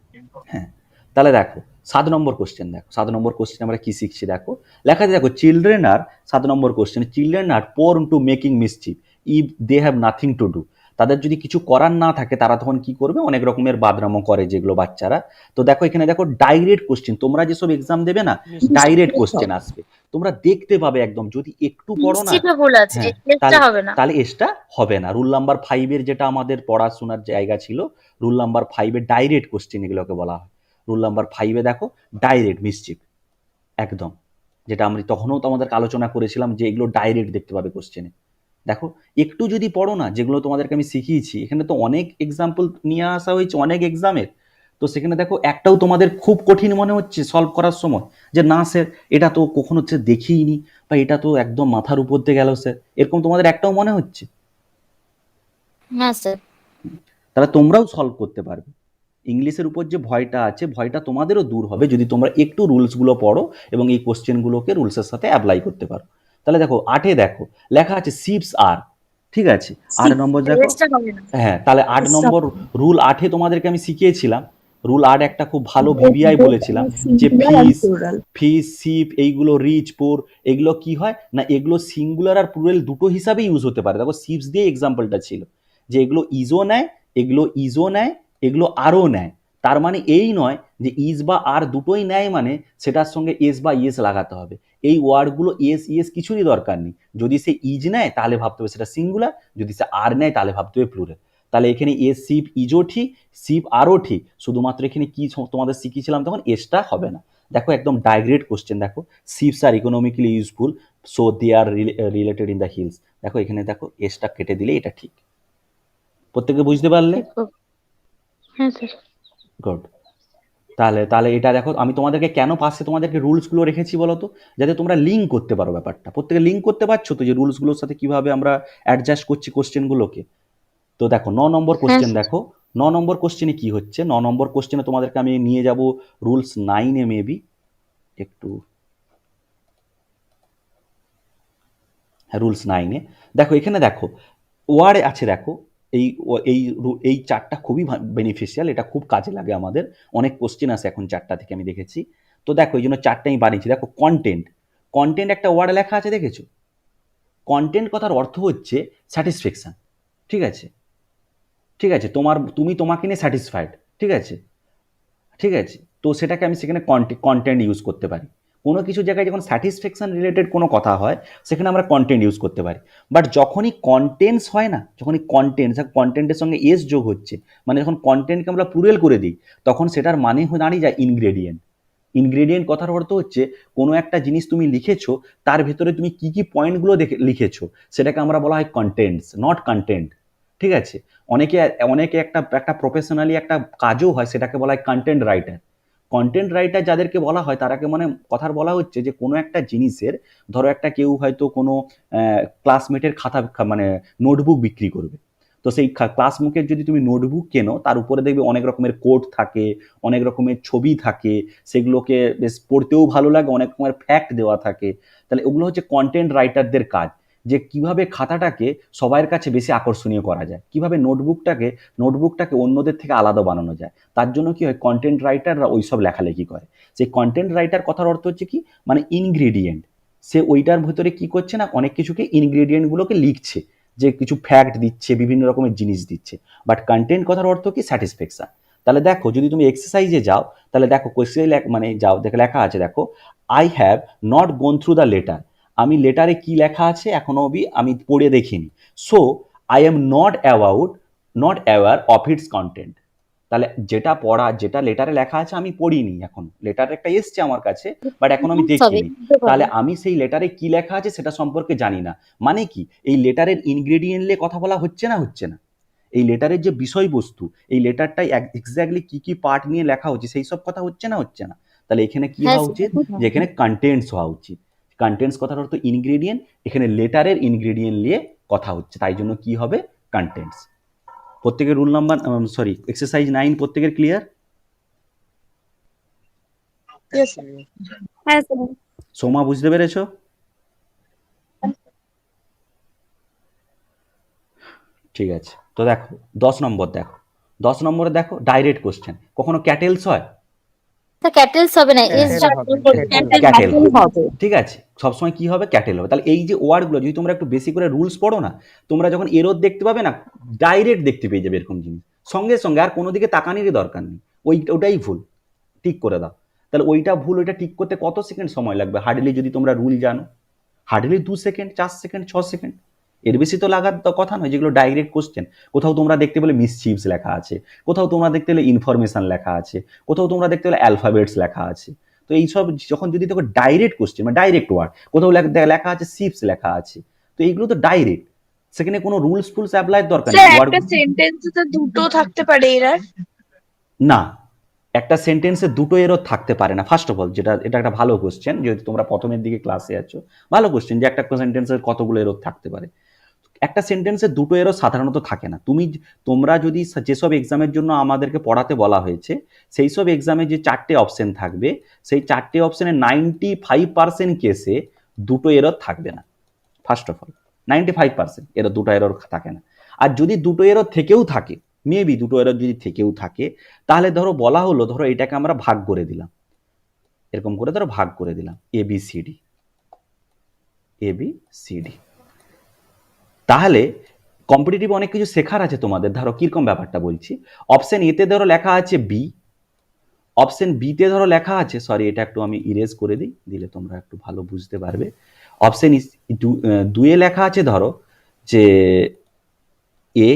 হ্যাঁ, তাহলে দেখো 7 নম্বর কোশ্চেন, দেখো 7 নম্বর কোশ্চেন আমরা কি শিখছি দেখো, লেখা আছে দেখো children are 7 number question, children are poor to making mischief if they have nothing to do. তাদের যদি কিছু করার না থাকে তারা তখন কি করবে, অনেক রকমের বাদরামো করে যেগুলো বাচ্চারা। তো দেখো এখানে দেখো ডাইরেক্ট কোশ্চেন, তোমরা যেসব এক্সাম দেবে না ডাইরেক্ট কোশ্চেন আসবে, তোমরা দেখতে পাবে একদম, যদি একটু পড়ো না, মিষ্টিটা ভুল আছে, হ্যাঁ টেস্টটা হবে না। তাহলে এসটা হবে না। রুল নাম্বার 5-এর যেটা আমাদের পড়াশোনার জায়গা ছিল, রুল নাম্বার 5-এ ডাইরেক্ট কোশ্চেন এগুলোকে বলা হয়। রুল নাম্বার 5-এ দেখো ডাইরেক্ট মিসচিফ একদম, যেটা আমরা তখনও তো আমাদেরকে আলোচনা করেছিলাম যে এগুলো ডাইরেক্ট দেখতে পাবে কোশ্চেনে। দেখো একটু যদি পড়ো না, যেগুলো তোমাদেরকে আমি শিখিয়েছি, এখানে তো অনেক এক্সাম্পল নিয়ে আসা হয়েছে অনেক এক্সামের, তো সেখানে দেখো একটাও তোমাদের খুব কঠিন মনে হচ্ছে সলভ করার সময়, যে না স্যার এটা তো কখনো হচ্ছে দেখিইনি, বা এটা তো একদম মাথার উপর দিয়ে গেল স্যার, এরকম তোমাদের একটাও মনে হচ্ছে? হ্যাঁ স্যার। তাহলে তোমরাও সলভ করতে পারবে। ইংলিশের উপর যে ভয়টা আছে, ভয়টা তোমাদেরও দূর হবে যদি তোমরা একটু রুলসগুলো পড়ো এবং এই কোশ্চেনগুলোকে রুলসের সাথে অ্যাপ্লাই করতে পারো। তাহলে দেখো 8-এ দেখো লেখা আছে শিপস আর, ঠিক আছে 8 নম্বর দেখো, টেস্টটা হবে না। হ্যাঁ তাহলে 8 নম্বর রুল 8-এ তোমাদেরকে আমি শিখিয়েছিলাম, রুল 8 একটা খুব ভালো ভিভিআই বলেছিলাম যে ফিশ শিপ এইগুলো রিচ পোর এগুলো কি হয় না, এগুলো সিঙ্গুলার আর প্লুরাল দুটো হিসাবে ইউজ হতে পারে। দেখো শিপস দিয়ে এক্সাম্পলটা ছিল যে এগুলো ইজও নেয়, এগুলো ইজও নেয়, এগুলো আরও নেয়। তার মানে এই নয় যে ইজ বা আর দুটোই নেয় মানে সেটার সঙ্গে এস বা ইয়েস লাগাতে হবে। এই ওয়ার্ডগুলো এস ইয়েস কিছুরই দরকার নেই। যদি সে ইজ নেয় তাহলে ভাবতে হবে সেটা সিঙ্গুলার, যদি সে আর নেয় তাহলে ভাবতে হবে প্লুরাল। তাহলে এখানে এস শিপ ইজও ঠিক, শিপ আরও ঠিক, শুধুমাত্র এখানে কি তোমাদের শিখিয়েছিলাম তখন এসটা হবে না। দেখো একদম ডাইরেক্ট কোশ্চেন, দেখো sheeps are economically useful so they are related in the hills. দেখো এখানে দেখো এসটা কেটে দিলে এটা ঠিক। প্রত্যেকে বুঝতে পারলে? হ্যাঁ স্যার। গুড। তাহলে তাহলে এটা দেখো আমি তোমাদেরকে কেন পাশে তোমাদেরকে রুলসগুলো রেখেছি বলো তো, যাতে তোমরা লিঙ্ক করতে পারো ব্যাপারটা। প্রত্যেকে লিঙ্ক করতে পারছো তো যে রুলসগুলোর সাথে কিভাবে আমরা অ্যাডজাস্ট করছি কোশ্চেনগুলোকে? তো দেখো 9 নম্বর কোশ্চেন দেখো, 9 নম্বর কোশ্চেনে কি হচ্ছে, 9 নম্বর কোশ্চেনে তোমাদেরকে আমি নিয়ে যাব রুলস 9-এ মেবি একটু, হ্যাঁ রুলস 9-এ দেখো এখানে দেখো ওয়ার্ড আছে দেখো, এই এই এই চারটা খুবই বেনিফিশিয়াল, এটা খুব কাজে লাগে আমাদের, অনেক কোশ্চেন আসে এখন চারটা থেকে আমি দেখেছি। তো দেখো এই জন্য চারটা আমি বানিয়েছি। দেখো কন্টেন্ট, কন্টেন্ট একটা ওয়ার্ড লেখা আছে দেখেছো, কন্টেন্ট কথার অর্থ হচ্ছে স্যাটিসফ্যাকশন, ঠিক আছে, ঠিক আছে, তুমি তোমাকে নিয়ে স্যাটিসফাইড, ঠিক আছে, ঠিক আছে, তো সেটাকে আমি সেখানে কন্টেন্ট ইউজ করতে পারি। কোনো কিছু জায়গায় যখন স্যাটিসফ্যাকশন রিলেটেড কোনো কথা হয় সেখানে আমরা কন্টেন্ট ইউজ করতে পারি। বাট যখনই কন্টেন্টস হয় না, যখনই কন্টেন্টের সঙ্গে এস যোগ হচ্ছে, মানে যখন কন্টেন্টকে আমরা প্লুরাল করে দিই, তখন সেটার মানে দাঁড়িয়ে যায় ইনগ্রেডিয়েন্ট। ইনগ্রেডিয়েন্ট কথার অর্থ হচ্ছে কোনো একটা জিনিস তুমি লিখেছো, তার ভেতরে তুমি কি কি পয়েন্টগুলো লিখেছো সেটাকে আমরা বলা হয় কন্টেন্টস, নট কন্টেন্ট, ঠিক আছে। অনেকে অনেকে একটা একটা প্রফেশনালি একটা কাজও হয় সেটাকে বলা হয় কন্টেন্ট রাইটার। কন্টেন্ট রাইটার যাদেরকে বলা হয় তারাকে মানে কথার বলা হচ্ছে যে কোনো একটা জিনিসের, ধরো একটা কেউ হয়তো কোনো ক্লাসমেটের খাতা মানে নোটবুক বিক্রি করবে, তো সেই ক্লাসবুকের যদি তুমি নোটবুক কেনো তার উপরে দেখবে অনেক রকমের কোড থাকে, অনেক রকমের ছবি থাকে, সেগুলোকে বেশ পড়তেও ভালো লাগে, অনেক রকমের ফ্যাক্ট দেওয়া থাকে। তাহলে ওগুলো হচ্ছে কন্টেন্ট রাইটারদের কাজ, যে কিভাবে খাতাটাকে সবার কাছে বেশি আকর্ষণীয় করা যায়, কিভাবে নোটবুকটাকে অন্যদের থেকে আলাদা বানানো যায়। তার জন্য কি হয়, কন্টেন্ট রাইটাররা ওই সব লেখালেখি করে। সেই কন্টেন্ট রাইটার কথার অর্থ হচ্ছে কি, মানে ইনগ্রেডিয়েন্ট, সে ওইটার ভেতরে কি করছে না, অনেক কিছুকে ইনগ্রেডিয়েন্টগুলোকে লিখছে, যে কিছু ফ্যাক্ট দিচ্ছে, বিভিন্ন রকমের জিনিস দিচ্ছে। বাট কন্টেন্ট কথার অর্থ কি, স্যাটিসফ্যাকশন। তাহলে দেখো যদি তুমি এক্সারসাইজে যাও, তাহলে দেখো কোয়েশ্চেন মানে যাও, দেখো লেখা আছে দেখো, I have not gone through the letter. আমি লেটারে কি লেখা আছে এখনো অবধি আমি পড়ে দেখিনি। So I am not aware of its content. তাহলে যেটা লেটারে লেখা আছে আমি পড়িনি, এখন লেটার একটা এসছে আমার কাছে, বাট এখন আমি দেখিনি। তাহলে আমি সেই লেটারে কি লেখা আছে সেটা সম্পর্কে জানি না। মানে কি, এই লেটারের ইনগ্রেডিয়েন্ট নিয়ে কথা বলা হচ্ছে না, হচ্ছে না। এই লেটারের যে বিষয়বস্তু, এই লেটারটাই এক্স্যাক্টলি কি কি পার্ট নিয়ে লেখা হচ্ছে সেই সব কথা হচ্ছে না, হচ্ছে না। তাহলে এখানে কি হওয়া উচিত, যে এখানে কন্টেন্টস হওয়া উচিত। কন্টেন্টস কথার অর্থ ইনগ্রেডিয়েন্ট, এখানে লেটারের ইনগ্রেডিয়েন্ট নিয়ে কথা হচ্ছে, তাই জন্য কি হবে, কন্টেন্টস। প্রত্যেকের রুল নাম্বার এক্সারসাইজ 9 প্রত্যেকের ক্লিয়ার? Yes, sir. হ্যাঁ স্যার। সোমা বুঝতে পেরেছো? ঠিক আছে, তো দেখো 10 নম্বর দেখো, 10 নম্বরে দেখো ডাইরেক্ট কোশ্চেন। কখনো ক্যাটেলস হয়? স্যার ক্যাটেলস হবে না, এস ক্যাটেল হবে, ঠিক আছে, সবসময় কি হবে? ক্যাটেল হবে। তাহলে এই যে ওয়ার্ডগুলো যদি তোমরা একটু বেশি করে রুলস পড়ো না, তোমরা যখন এরর দেখতে পাবে না, ডাইরেক্ট দেখতে পেয়ে যাবে এরকম জিনিস সঙ্গে সঙ্গে, আর কোনো দিকে তাকানোরই দরকার নেই। ওটাই ভুল, ঠিক করে দাও। তাহলে ওইটা ভুল, ওইটা ঠিক করতে কত সেকেন্ড সময় লাগবে হার্ডলি? যদি তোমরা রুল জানো, হার্ডলি 2 সেকেন্ড, 4 সেকেন্ড, 6 সেকেন্ড, এর বেশি তো লাগার তো কথা নয়। যেগুলো ডাইরেক্ট কোশ্চেন, কোথাও তোমরা দেখতে পেলে মিসচিভস লেখা আছে, কোথাও তোমরা দেখতে পেলে ইনফরমেশন লেখা আছে, কোথাও তোমরা দেখতে পেলে অ্যালফাবেটস লেখা আছে। তো এইসব যখন যদি তোকে ডাইরেক্ট কোশ্চেন মানে ডাইরেক্ট ওয়ার্ড, কোথাও লেখা আছে শিপস লেখা আছে, তো এইগুলো তো ডাইরেক্ট, সেখানে কোনো রুলস ফুলস অ্যাপ্লাইয়ের দরকার স্যার নেই। একটা সেন্টেন্সে তো দুটো থাকতে পারে এরার। না, একটা সেন্টেন্সে দুটো এরর থাকতে পারে না। ফার্স্ট অফ অল, এটা একটা ভালো কোশ্চেন, যেহেতু তোমরা প্রথমের দিকে ক্লাসে আছো, ভালো কোশ্চেন যে একটা সেন্টেন্সের কতগুলো এরর থাকতে পারে। একটা সেন্টেন্সে দুটো এরর সাধারণত থাকে না। তোমরা যদি যেসব এক্সামের জন্য আমাদেরকে পড়াতে বলা হয়েছে, সেই সব এক্সামে যে 4টে অপশন থাকবে, সেই 4টে অপশনে 95% কেসে দুটো এরর থাকবে না। ফার্স্ট অফ অল 95% এরর, দুটো এরর থাকে না। আর যদি দুটো এরর থেকেও থাকে, মেবি দুটো এরর যদি থেকেও থাকে, তাহলে ধরো বলা হলো, ধরো এটাকে আমরা ভাগ করে দিলাম, এরকম করে ধরো ভাগ করে দিলাম ABCD, তাহলে কম্পিটিটিভ অনেক কিছু শেখার আছে তোমাদের। ধরো কিরকম ব্যাপারটা বলছি, অপশন এতে ধরো লেখা আছে বি, অপশন বিতে ধরো লেখা আছে, সরি এটা একটু আমি ইরেজ করে দিই, দিলে তোমরা একটু ভালো বুঝতে পারবে। অপশন 2 লেখা আছে ধরো যে এ,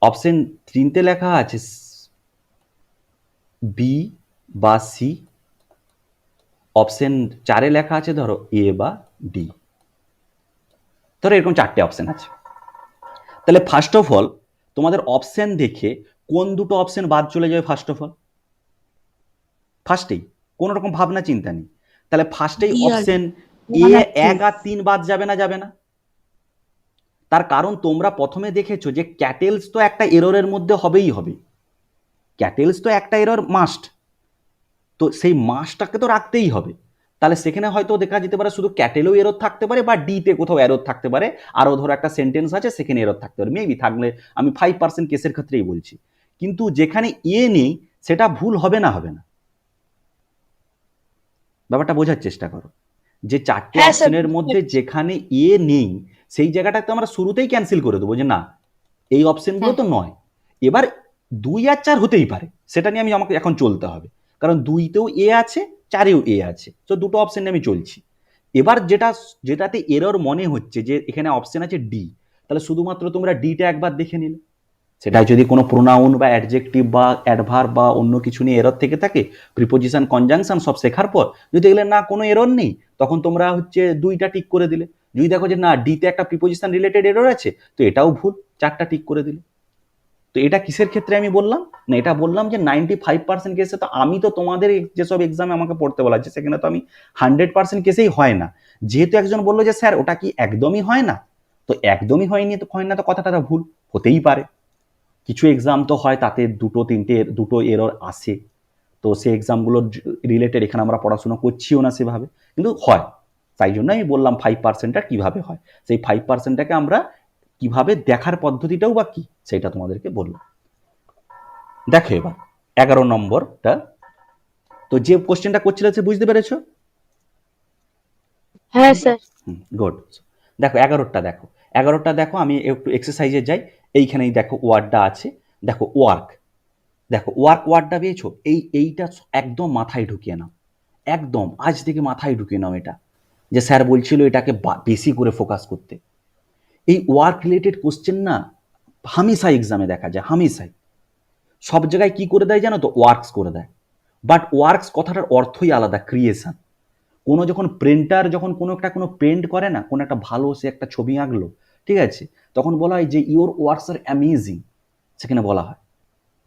অপশন 3তে লেখা আছে বি বা সি, অপশন 4 লেখা আছে ধরো এ বা ডি। ধরো এরকম 4টে অপশন আছে। তাহলে ফার্স্ট অফ অল তোমাদের অপশন দেখে কোন দুটো অপশন বাদ চলে যাবে? ফার্স্টেই কোনো রকম ভাবনা চিন্তা নেই, তাহলে ফার্স্টেই অপশন এ 1 আর 3 বাদ যাবে না। তার কারণ তোমরা প্রথমে দেখেছো যে ক্যাটেলস তো একটা এররের মধ্যে হবেই হবে, ক্যাটেলস তো একটা এরর মাস্ট, তো সেই মাস্টটাকে তো রাখতেই হবে। তাহলে সেখানে হয়তো দেখা যেতে পারে শুধু ক্যাটেলেও এরর থাকতে পারে, বা ডিতে কোথাও এরর থাকতে পারে, আরও ধরো একটা সেন্টেন্স আছে সেখানে এরর থাকতে পারে, মেবি থাকলে, আমি 5% কেসের ক্ষেত্রেই বলছি। কিন্তু যেখানে এ নেই সেটা ভুল হবে না। ব্যাপারটা বোঝার চেষ্টা করো, যে 4টে অপশনের মধ্যে যেখানে এ নেই সেই জায়গাটাতে আমরা শুরুতেই ক্যান্সেল করে দেবো যে না, এই অপশনগুলো তো নয়। এবার 2 আর 4 হতেই পারে, সেটা নিয়ে আমাকে এখন চলতে হবে, কারণ 2তেও এ আছে, 4এও এ আছে, তো দুটো অপশন নিয়ে আমি চলছি। এবার যেটাতে এরর মনে হচ্ছে যে এখানে অপশন আছে ডি, তাহলে শুধুমাত্র তোমরা ডিটা একবার দেখে নিলে, সেটা যদি কোনো প্রোনাউন বা অ্যাডজেক্টিভ বা অ্যাডভার্ব বা অন্য কিছু নিয়ে এরর থেকে থাকে, প্রিপোজিশন কনজাংশন সব শেখার পর যদি দেখলে না কোনো এরর নেই, তখন তোমরা 2টা টিক করে দিলে। যদি দেখো যে না ডিতে একটা প্রিপোজিশন রিলেটেড এরর আছে, তো এটাও ভুল, 4টা টিক করে দিলে। তো এটা কিসের ক্ষেত্রে আমি বললাম না, এটা বললাম যে 95% কেসে, তো আমি তো তোমাদের যেসব এক্সামে আমাকে পড়তে বলা হচ্ছে সেখানে তো আমি 100% কেসেই হয় না। যেহেতু একজন বললো যে স্যার ওটা কি একদমই হয় না, তো একদমই হয় না তো কথাটা ভুল হতেই পারে। কিছু এক্সাম তো হয় তাতে 2-3টে এরর আসে, তো সেই এক্সামগুলোর রিলেটেড এখানে আমরা পড়াশোনা করছিও না সেভাবে, কিন্তু হয়। তাই জন্য আমি বললাম 5%টা কিভাবে হয়, সেই 5%টাকে আমরা কিভাবে দেখার পদ্ধতিটাও বা কি সেটা তোমাদেরকে বললাম। দেখো এবার 11 নম্বরটা, তো যে কোশ্চেনটা করছিলে সে বুঝতে পেরেছো? হ্যাঁ স্যার। গুড। দেখো 11টা দেখো, আমি একটু এক্সারসাইজে যাই। এইখানেই দেখো ওয়ার্ডটা আছে, দেখো ওয়ার্ক ওয়ার্ডটা পেয়েছো? এইটা একদম মাথায় ঢুকিয়ে নাও, একদম আজ থেকে মাথায় ঢুকিয়ে নাও এটা, যে স্যার বলছিল এটাকে বেশি করে ফোকাস করতে। এই ওয়ার্ক রিলেটেড কোশ্চেন না হামেশা এক্সামে দেখা যায়, হামেশাই সব জায়গায় কি করে দেয় জানো তো? ওয়ার্কস করে দেয়। বাট ওয়ার্কস কথাটার অর্থই আলাদা, ক্রিয়েশন। যখন প্রিন্টার কোনো প্রিন্ট করে না, কোনো একটা ভালো সে একটা ছবি আঁকলো, ঠিক আছে, তখন বলা হয় যে ইওর ওয়ার্কস আর অ্যামেজিং। সেখানে বলা হয়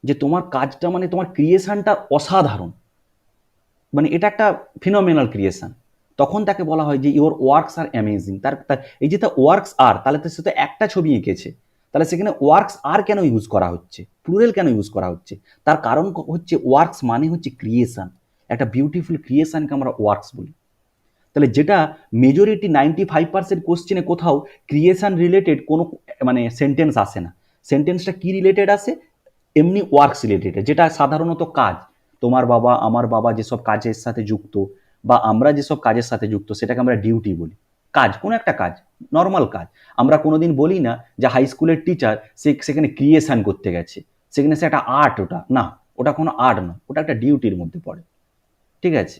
যে তোমার কাজটা মানে তোমার ক্রিয়েশনটা অসাধারণ, মানে এটা একটা ফিনোমেনাল ক্রিয়েশন। তখন তাকে বলা হয় যে ইওর ওয়ার্কস আর অ্যামেজিং। তার এই যে ওয়ার্কস আর, তাহলে তো সে তো একটা ছবি এঁকেছে, তাহলে সেখানে ওয়ার্কস আর কেন ইউজ করা হচ্ছে, প্লুরাল কেন ইউজ করা হচ্ছে? তার কারণ হচ্ছে ওয়ার্কস মানে হচ্ছে ক্রিয়েশন, একটা বিউটিফুল ক্রিয়েশনকে আমরা ওয়ার্কস বলি। তাহলে যেটা মেজরিটি 95% কোশ্চেনে কোথাও ক্রিয়েশন রিলেটেড কোনো মানে সেন্টেন্স আসে না, সেন্টেন্সটা কি রিলেটেড আসে, এমনি ওয়ার্কস রিলেটেড, যেটা সাধারণত কাজ, তোমার বাবা আমার বাবা যেসব কাজের সাথে যুক্ত বা আমরা যেসব কাজের সাথে যুক্ত সেটাকে আমরা ডিউটি বলি। কাজ, কোনো একটা কাজ, নর্মাল কাজ। আমরা কোনোদিন বলি না যে হাই স্কুলের টিচার সেখানে ক্রিয়েশন করতে গেছে, সেখানে সে একটা আর্ট, ওটা না, ওটা কোনো আর্ট না, ওটা একটা ডিউটির মধ্যে পড়ে। ঠিক আছে,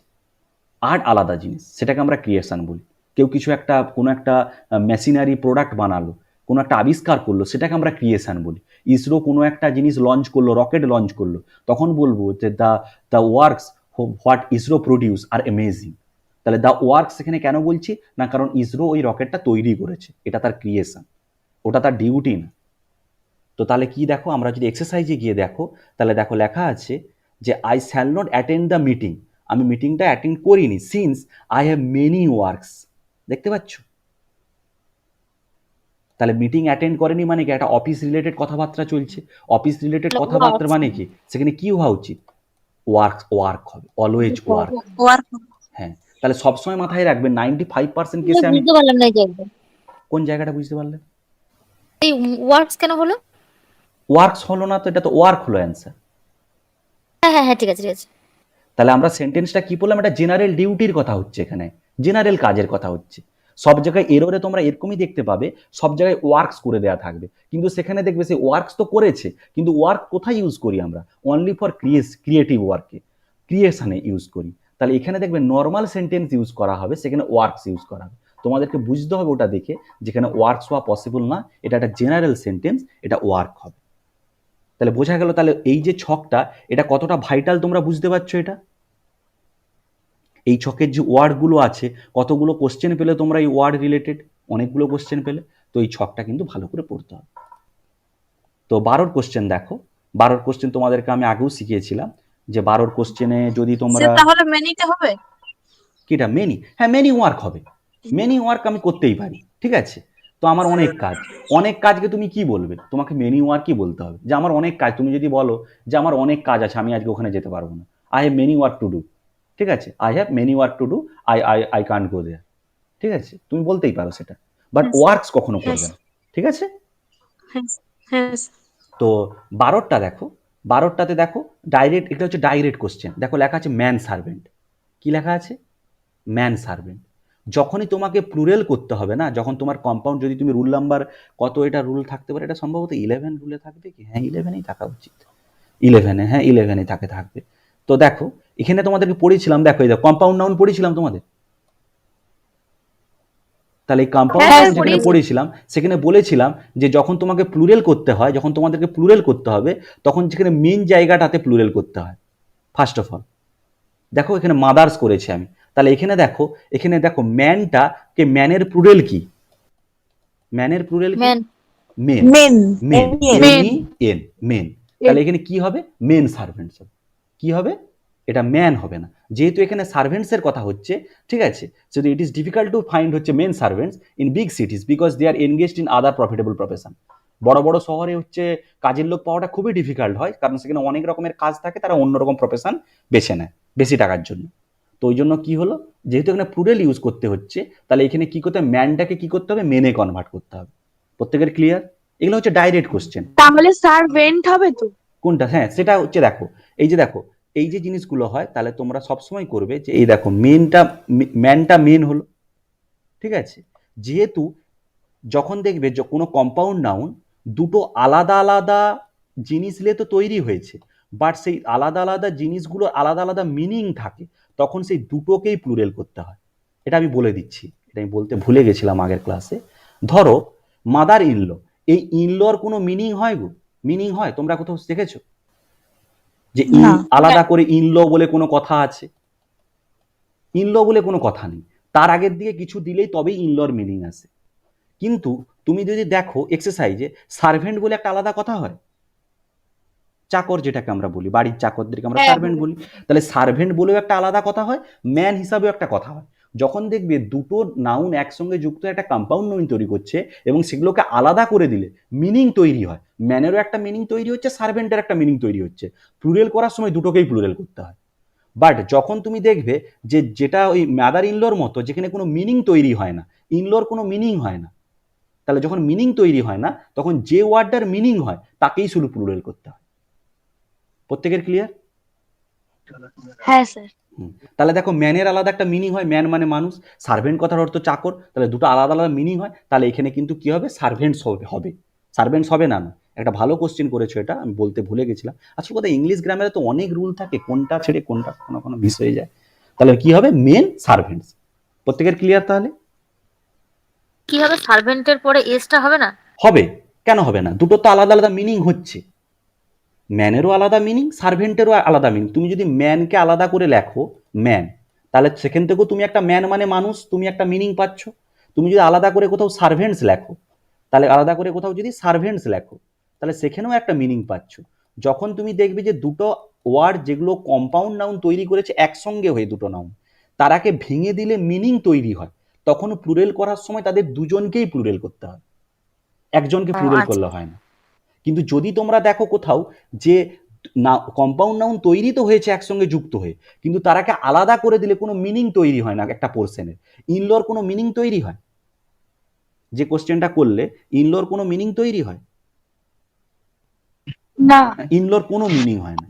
আর্ট আলাদা জিনিস, সেটাকে আমরা ক্রিয়েশন বলি। কেউ কিছু একটা কোনো একটা মেশিনারি প্রোডাক্ট বানালো, কোনো একটা আবিষ্কার করলো, সেটাকে আমরা ক্রিয়েশন বলি। ইসরো কোনো একটা জিনিস লঞ্চ করলো, রকেট লঞ্চ করলো, তখন বলবো যে the works what ISRO produce are amazing. তাহলে দ্য ওয়ার্কস এখানে কেন বলছি না, কারণ ইসরো ওই রকেটটা তৈরি করেছে, এটা তার ক্রিয়েশন, ওটা তার ডিউটি না। তো তাহলে কি দেখো, আমরা যদি এক্সারসাইজে গিয়ে দেখো, তাহলে দেখো লেখা আছে যে I shall not attend the meeting, আমি মিটিংটা অ্যাটেন্ড করিনি, since I have many works. দেখতে পাচ্ছ? তাহলে মিটিং অ্যাটেন্ড করেনি মানে কি, একটা অফিস রিলেটেড কথাবার্তা চলছে, অফিস রিলেটেড কথাবার্তা মানে কি, সেখানে কি হওয়া উচিত, ওয়ার্ক হবে, অলওয়েজ ওয়ার্ক। ওয়ার্ক হ্যাঁ, তাহলে সবসময় মাথায় রাখবেন 95% কেসে আমি বুঝতে পারলাম না এই জায়গাটা, কোন জায়গাটা বুঝতে পারলেন? এই ওয়ার্কস কেন হলো? ওয়ার্কস হলো না তো, এটা তো ওয়ার্ক হলো অ্যান্সার। হ্যাঁ হ্যাঁ হ্যাঁ, ঠিক আছে ঠিক আছে। তাহলে আমরা সেন্টেন্সটা কি বললাম, এটা জেনারেল ডিউটির কথা হচ্ছে, এখানে জেনারেল কাজের কথা হচ্ছে। সব জায়গায় এররে তোমরা এরকমই দেখতে পাবে, সব জায়গায় ওয়ার্কস করে দেওয়া থাকবে, কিন্তু সেখানে দেখবে সে ওয়ার্কস তো করেছে, কিন্তু ওয়ার্ক কোথায় ইউজ করি আমরা, অনলি ফর ক্রিয়েটিভ ওয়ার্কে, ক্রিয়েশনে ইউজ করি। তাহলে এখানে দেখবে নর্মাল সেন্টেন্স ইউজ করা হবে, সেখানে ওয়ার্কস ইউজ করা হবে। তোমাদেরকে বুঝতে হবে ওটা দেখে, যেখানে ওয়ার্কস হওয়া পসিবল না, এটা একটা জেনারেল সেন্টেন্স, এটা ওয়ার্ক হবে। তাহলে বোঝা গেল, তাহলে এই যে ছকটা, এটা কতটা ভাইটাল তোমরা বুঝতে পারছো? এটা এই ছকের যে ওয়ার্ডগুলো আছে, কতগুলো কোশ্চেন পেলে তোমরা এই ওয়ার্ড রিলেটেড, অনেকগুলো কোশ্চেন পেলে। তো এই ছকটা কিন্তু ভালো করে পড়তে হবে। তো 12 কোশ্চেন দেখো, 12 কোশ্চেন তোমাদেরকে আমি আগেও শিখিয়েছিলাম যে 12 কোশ্চেনে যদি তোমরা তাহলে মেনিতে হবে, কিটা মেনি, হ্যাঁ মেনি ওয়ার্ক হবে, মেনি ওয়ার্ক আমি করতেই পারি। ঠিক আছে, তো আমার অনেক কাজ, অনেক কাজকে তুমি কি বলবে, তোমাকে মেনি ওয়ার্কই বলতে হবে, যে আমার অনেক কাজ। তুমি যদি বলো যে আমার অনেক কাজ আছে, আমি আজকে ওখানে যেতে পারবো না, I have many work to do. ঠিক আছে, I have many work to do, I can't go there. ঠিক আছে, তুমি বলতেই পারো সেটা, বাট Yes. ওয়ার্কস কখনো Yes. করবে না। ঠিক আছে, হ্যাঁ তো 12টা দেখো, 12টাতে দেখো ডাইরেক্ট, এটা হচ্ছে ডাইরেক্ট কোশ্চেন। দেখো লেখা আছে ম্যান সার্ভেন্ট, কি লেখা আছে, ম্যান সার্ভেন্ট। যখনই তোমাকে প্লুরাল করতে হবে না, যখন তোমার কম্পাউন্ড, যদি তুমি রুল নাম্বার কত, এটা রুল থাকতে পারে, এটা সম্ভবত 11 রুলে থাকবে কি, হ্যাঁ 11এই থাকা উচিত, 11-এ, হ্যাঁ 11-এই থাকবে। তো দেখো এখানে তোমাদেরকে পড়েছিলাম, দেখো এই দেখো কম্পাউন্ড নাউন পড়েছিলাম তোমাদের। তাহলে এই কম্পাউন্ড হ্যাঁ, নাউন যেখানে পড়েছিলাম, সেখানে বলেছিলাম যে যখন তোমাকে প্লুরাল করতে হয়, যখন তোমাদেরকে প্লুরাল করতে হবে, তখন যেখানে মেন জায়গাটাতে প্লুরাল করতে হয়। ফার্স্ট অফ অল দেখো এখানে মাদার্স করেছি আমি, তাহলে এখানে দেখো ম্যানটা কে, ম্যানের প্লুরাল কি, ম্যানের প্লুরাল কি, man men, men men, Men. N, men. তাহলে এখানে কি হবে, মেন সার্ভেন্টস হবে। কি হবে, এটা ম্যান হবে না, যেহেতু এখানে সার্ভেন্টসের কথা হচ্ছে। ঠিক আছে, so it is difficult to find হচ্ছে men servants in big cities because they are engaged in other profitable profession. বড় বড় শহরে হচ্ছে কাজের লোক পাওয়াটা খুবই ডিফিকাল্ট হয়, কারণ সেখানে অনেক রকমের কাজ থাকে, তারা অন্যরকম প্রফেশন বেছে নেয় বেশি টাকার জন্য। তো ওই জন্য কি হলো, যেহেতু এখানে প্লুরাল ইউজ করতে হচ্ছে, তাহলে এখানে কি করতে হবে, ম্যানটাকে কি করতে হবে, মেনে কনভার্ট করতে হবে। প্রত্যেকের ক্লিয়ার? এগুলো হচ্ছে ডাইরেক্ট কোশ্চেন। তাহলে সার্ভেন্ট হবে তো? কোনটা, হ্যাঁ সেটা হচ্ছে, দেখো এই যে জিনিসগুলো হয়, তাহলে তোমরা সবসময় করবে যে এই দেখো ম্যানটা মেন হলো। ঠিক আছে, যেহেতু যখন দেখবে যে কোনো কম্পাউন্ড নাউন দুটো আলাদা আলাদা জিনিস নিয়ে তো তৈরি হয়েছে, বাট সেই আলাদা আলাদা জিনিসগুলো আলাদা আলাদা মিনিং থাকে, তখন সেই দুটোকেই প্লুরাল করতে হয়। এটা আমি বলে দিচ্ছি, এটা আমি বলতে ভুলে গেছিলাম আগের ক্লাসে। ধরো মাদার ইনল, এই ইনলর কোনো মিনিং হয় গো, মিনিং হয়, তোমরা কোথাও দেখেছো যে না। আলাদা করে ইনল বলে কোনো কথা আছে? ইনল বলে কোনো কথা নেই, তার আগের দিকে কিছু দিলেই তবেই ইনলর মিনিং আসে। কিন্তু তুমি যদি দেখো এক্সারসাইজে, সার্ভেন্ট বলে একটা আলাদা কথা হয়, চাকর যেটাকে আমরা বলি, বাড়ির চাকরদেরকে আমরা হ্যাঁ, সার্ভেন্ট বলি। তাহলে সার্ভেন্ট বলেও একটা আলাদা কথা হয়, ম্যান হিসাবেও একটা কথা হয়। যখন দেখবে দুটো নাউন একসঙ্গে যুক্ত হয়ে একটা কম্পাউন্ড নাউন তৈরি করছে এবং সেগুলোকে আলাদা করে দিলে মিনিং তৈরি হয়। ম্যানেরও একটা মিনিং তৈরি হচ্ছে, সার্ভেন্টের একটা মিনিং তৈরি হচ্ছে। প্লুরাল করার সময় দুটোকেই প্লুরাল করতে হয়। বাট যখন তুমি দেখবে যে যেটা ওই মাদার ইনলোর মতো যেখানে কোনো মিনিং তৈরি হয় না, ইনলোর কোনো মিনিং হয় না, তাহলে যখন মিনিং তৈরি হয় না তখন যে ওয়ার্ডটার মিনিং হয় তাকেই শুধু প্লুরাল করতে হয়। প্রত্যেকের ক্লিয়ার? হ্যাঁ স্যার। তাহলে দেখো ম্যানের আলাদা একটা মিনিং হয়, ম্যান মানে মানুষ, সার্ভেন্ট কথার অর্থ চাকর, তাহলে দুটো আলাদা আলাদা মিনিং হয়। তাহলে এখানে কিন্তু কি হবে, সার্ভেন্টস হবে, সার্ভেন্টস হবে না। একটা ভালো কোশ্চেন করেছো, এটা আমি বলতে ভুলে গেছিলাম। আসল কথা ইংলিশ গ্রামারে তো অনেক রুল থাকে, কোনটা ছেড়ে কোনটা কোনো কোনো মিস হয়ে যায়। তাহলে কি হবে, মেন সার্ভেন্টস। প্রত্যেকের ক্লিয়ার? তাহলে কি হবে, সার্ভেন্টের পরে এসটা হবে না? হবে, কেন হবে না? দুটো তো আলাদা আলাদা মিনিং হচ্ছে, ম্যানেরও আলাদা মিনিং, সার্ভেন্টেরও আলাদা মিনিং। তুমি যদি ম্যানকে আলাদা করে লেখো ম্যান, তাহলে সেখান থেকেও তুমি একটা ম্যান মানে মানুষ, তুমি একটা মিনিং পাচ্ছ। তুমি যদি আলাদা করে কোথাও সার্ভেন্টস লেখো, তাহলে আলাদা করে কোথাও যদি সার্ভেন্টস লেখো, তাহলে সেখানেও একটা মিনিং পাচ্ছ। যখন তুমি দেখবে যে দুটো ওয়ার্ড যেগুলো কম্পাউন্ড নাউন তৈরি করেছে একসঙ্গে হয়ে দুটো নাউন, তারাকে ভেঙে দিলে মিনিং তৈরি হয়, তখন প্লুরাল করার সময় তাদের দুজনকেই প্লুরাল করতে হয়, একজনকে প্লুরাল করলে হয় না। কিন্তু যদি তোমরা দেখো কোথাও যে না কম্পাউন্ড নাউন তৈরি তো হয়েছে একসঙ্গে যুক্ত হয়ে, কিন্তু তারাকে আলাদা করে দিলে কোনো মিনিং তৈরি হয় না একটা পোর্শনের। ইনলোর কোনো মিনিং তৈরি হয়? যে কোশ্চেনটা করলে ইনলোর কোনো মিনিং তৈরি হয় না। ইনলোর কোনো মিনিং হয় না,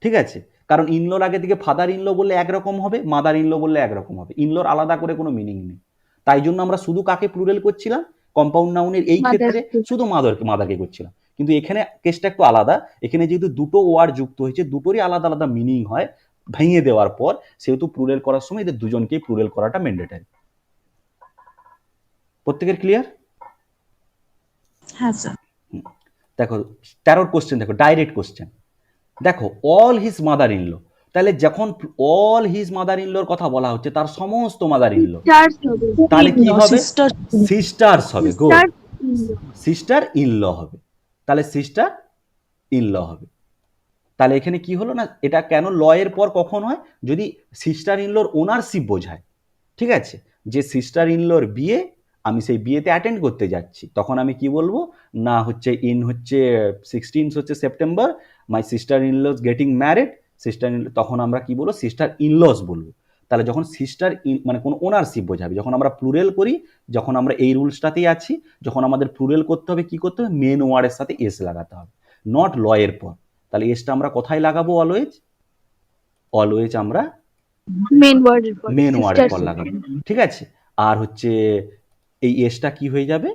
ঠিক আছে? কারণ ইনলোর আগে থেকে ফাদার ইনলো বললে একরকম হবে, মাদার ইনলো বললে একরকম হবে, ইনলোর আলাদা করে কোনো মিনিং নেই। তাই জন্য আমরা শুধু কাকে প্লুরাল করছিলাম, কম্পাউন্ড নাউনের এই ক্ষেত্রে শুধু মাদারকে করছিলাম। কিন্তু এখানে কেসটা একটু আলাদা, এখানে যেহেতু দুটো ওয়ার্ড যুক্ত হয়েছে, দুটোরই আলাদা আলাদা মিনিং হয়, ভেঙে দেওয়ার পর সেহেতু প্লুরাল করার সময় এদের দুজনকেই প্লুরাল করাটা ম্যান্ডেটরি। প্রত্যেকের ক্লিয়ার? হ্যাঁ স্যার। দেখো 13 কোশ্চেন, দেখো ডাইরেক্ট কোশ্চেন। দেখো অল হিজ মাদার ইনলো, তাহলে যখন অল হিজ মাদার ইনলোর কথা বলা হচ্ছে তার সমস্ত মাদার ইনলো, তাহলে কি হবে, সিস্টার্স হবে। গুড, সিস্টার ইনল হবে, তাহলে সিস্টার ইনল হবে। তাহলে এখানে কি হলো না, এটা কেন ল এর পর কখন হয়, যদি সিস্টার ইনলোর ওনারশিপ বোঝায়, ঠিক আছে? যে সিস্টার ইনলোর বিয়ে, আমি সেই বিয়েতে অ্যাটেন্ড করতে যাচ্ছি, তখন আমি কি বলবো না, হচ্ছে 16 হচ্ছে September, my sister in-laws getting married, sister in, তখন আমরা কি বলবো, সিস্টার ইনলস বলবো। তাহলে যখন সিস্টার ইন মানে কোনো ওনারশিপ বোঝাবে, যখন আমরা প্লুরাল করি, যখন আমরা এই রুলসটাতেই আছি, যখন আমাদের প্লুরাল করতে হবে কি করতে হবে, মেন ওয়ার্ডের সাথে এস লাগাতে হবে, নট ল এর পর। তাহলে এসটা আমরা কোথায় লাগাবো, অলওয়েজ আমরা মেন ওয়ার্ডের পর, মেন ওয়ার্ডের পর লাগাবো, ঠিক আছে? আর হচ্ছে এই এসটা কি হয়ে যাবে,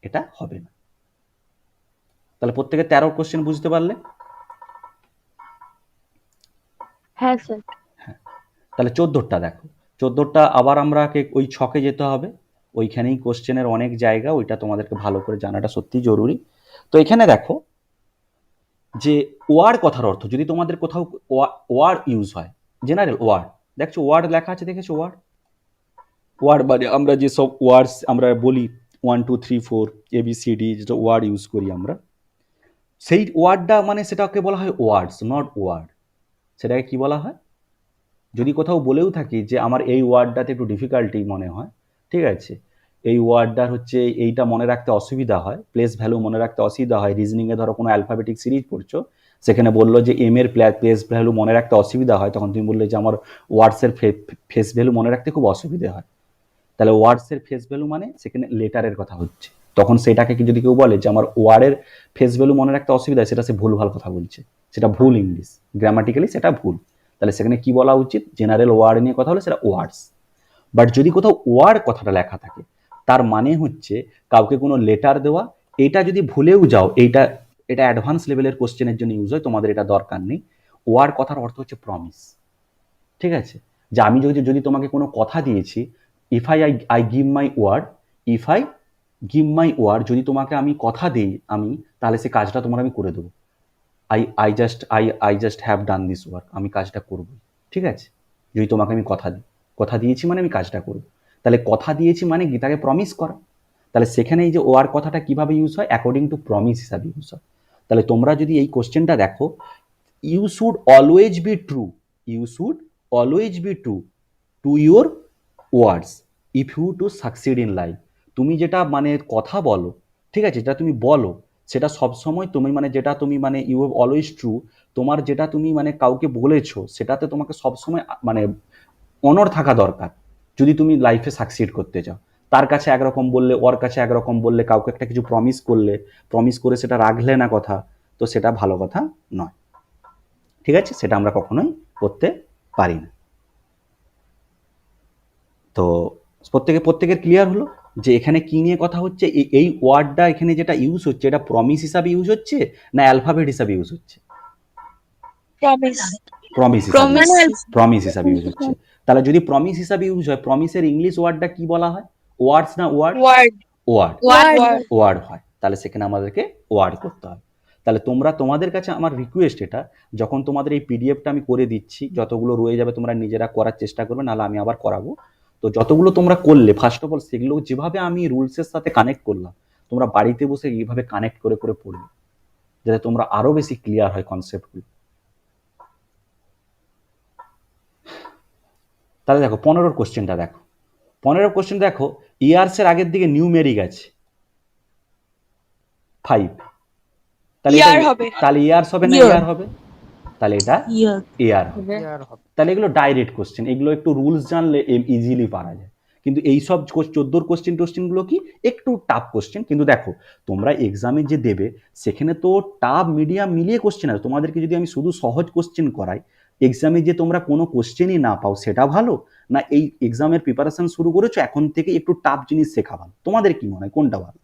এটা হবে না। তাহলে প্রত্যেকে 13 কোশ্চেন বুঝতে পারলে? হ্যাঁ স্যার। তাহলে 14টা দেখো, 14টা আবার আমরা ওই ছকে যেতে হবে, ওইখানেই কোশ্চেনের অনেক জায়গা, ওইটা তোমাদেরকে ভালো করে জানাটা সত্যি জরুরি। তো এখানে দেখো যে ওয়ার্ড কথার অর্থ, যদি তোমাদের কোথাও ওয়ার্ড ইউজ হয়, জেনারেল ওয়ার্ড, দেখছো ওয়ার্ড লেখা আছে, দেখেছো ওয়ার্ড মানে আমরা যে সব ওয়ার্ডস আমরা বলি 1 2 3 4 ABCD, যেটা ওয়ার্ড ইউজ করি আমরা, সেই ওয়ার্ডটা মানে সেটাকে বলা হয় ওয়ার্ডস, নট ওয়ার্ড। সেটাকে কি বলা হয়, যদি কোথাও বলেও থাকি যে আমার এই ওয়ার্ডটাতে একটু ডিফিকাল্টি মনে হয়, ঠিক আছে, এই ওয়ার্ডটার হচ্ছে এইটা মনে রাখতে অসুবিধা হয়, প্লেস ভ্যালু মনে রাখতে অসুবিধা হয়, রিজনিংয়ে ধরো কোনো অ্যালফাবেটিক সিরিজ পড়ছো, সেখানে বললো যে এম এর প্লেস ভ্যালু মনে রাখতে অসুবিধা হয়, তখন তুমি বললে যে আমার ওয়ার্ডসের ফেস ভ্যালু মনে রাখতে খুব অসুবিধা হয়। তাহলে ওয়ার্ডসের ফেস ভ্যালু মানে সেখানে লেটারের কথা হচ্ছে, তখন সেটাকে কি যদি কেউ বলে যে আমার ওয়ার্ডের ফেস ভ্যালু মনে রাখতে অসুবিধা, সেটা সে ভুলভাল কথা বলছে, সেটা ভুল ইংলিশ, গ্রামাটিক্যালি সেটা ভুল। তাহলে সেখানে কি বলা উচিত, জেনারেল ওয়ার্ড নিয়ে কথা হলে সেটা ওয়ার্ডস। বাট যদি কোথাও ওয়ার্ড কথাটা লেখা থাকে, তার মানে হচ্ছে কাউকে কোনো লেটার দেওয়া, এটা যদি ভুলেও যাও, এটা অ্যাডভান্স লেভেলের কোশ্চেনের জন্য ইউজ হয়, তোমাদের এটা দরকার নেই। ওয়ার্ড কথার অর্থ হচ্ছে প্রমিস, ঠিক আছে? যে আমি যদি তোমাকে কোনো কথা দিয়েছি, if I give my word, যদি তোমাকে আমি কথা দিই আমি, তাহলে সে কাজটা তোমার আমি করে দেবো। I just have done this work, আমি কাজটা করব, ঠিক আছে? যদি তোমাকে আমি কথা দিয়েছি মানে আমি কাজটা করব, তাহলে কথা দিয়েছি মানে গীতাকে প্রমিস করা। তাহলে সেখানে এই যে ওয়ার কথাটা কিভাবে ইউজ হয়, অ্যাকর্ডিং টু প্রমিস হিসাবে ইউজ হয়। তাহলে তোমরা যদি এই কোশ্চেনটা দেখো, you should always be true to your words if you to succeed in life. তুমি যেটা মানে কথা বলো, ঠিক আছে, যেটা তুমি বলো সেটা সবসময় তুমি মানে যেটা তুমি মানে ইউ হ্যাভ অলওয়েজ ট্রু, তোমার যেটা তুমি মানে কাউকে বলেছো সেটাতে তোমাকে সবসময় মানে অনর থাকা দরকার যদি তুমি লাইফে সাকসিড করতে চাও। তার কাছে একরকম বললে, ওর কাছে একরকম বললে, কাউকে একটা কিছু প্রমিস করে সেটা রাখলে না কথা, তো সেটা ভালো কথা নয়। ঠিক আছে, সেটা আমরা কখনোই করতে পারি না। তো প্রত্যেকের ক্লিয়ার হলো যে এখানে কি নিয়ে কথা হচ্ছে? এই ওয়ার্ডটা এখানে যেটা ইউজ হচ্ছে এটা প্রমিস হিসাবে ইউজ হচ্ছে না অ্যালফাবেট হিসাবে ইউজ হচ্ছে? প্রমিস প্রমিস হিসাবে ইউজ হচ্ছে। তাহলে যদি প্রমিস হিসাবে ইউজ হয়, প্রমিসের ইংলিশ ওয়ার্ডটা কি বলা হয়? ওয়ার্ডস না ওয়ার্ড? ওয়ার্ড হয়। তাহলে সেখানে আমাদেরকে ওয়ার্ড করতে হবে। তাহলে তোমাদের কাছে আমার রিকোয়েস্ট এটা, যখন তোমাদের এই পিডিএফটা আমি করে দিচ্ছি, যতগুলো রয়ে যাবে তোমরা নিজেরা করার চেষ্টা করবে, নাহলে আমি আবার করাবো। তো যতগুলো তোমরা করলে ফার্স্ট অফ অল সেগুলো যেভাবে আমি রুলসের সাথে কানেক্ট করলাম, তোমরা বাড়িতে বসে এইভাবে কানেক্ট করে করে পড়বে, যাতে তোমরা আরো বেশি ক্লিয়ার হয় কনসেপ্টগুলো। তাহলে দেখো 15 কোশ্চেনটা দেখো। 15 কোশ্চেন দেখো, ইয়ার্সের আগের দিকে নিউমেরিক আছে 5, তাহলে ইয়ার্স হবে না ইয়ার হবে? তাহলে এটা ইয়ার হবে। ইয়ার হবে। তাহলে এগুলো ডাইরেক্ট কোশ্চেন, এগুলো একটু রুলস জানলে ইজিলি পারা যায়। কিন্তু এইসব 14 কোশ্চেনগুলো কি একটু টাফ কোশ্চেন। কিন্তু দেখো তোমরা এক্সামে যে দেবে সেখানে তো টাফ মিডিয়াম মিলিয়ে কোশ্চেন আছে। তোমাদেরকে যদি আমি শুধু সহজ কোশ্চেন করাই, এক্সামে যে তোমরা কোনো কোশ্চেনই না পাও সেটা ভালো, না এই এক্সামের প্রিপারেশন শুরু করেছো এখন থেকে একটু টাফ জিনিস শেখা ভালো? তোমাদের কি মনে হয় কোনটা ভালো?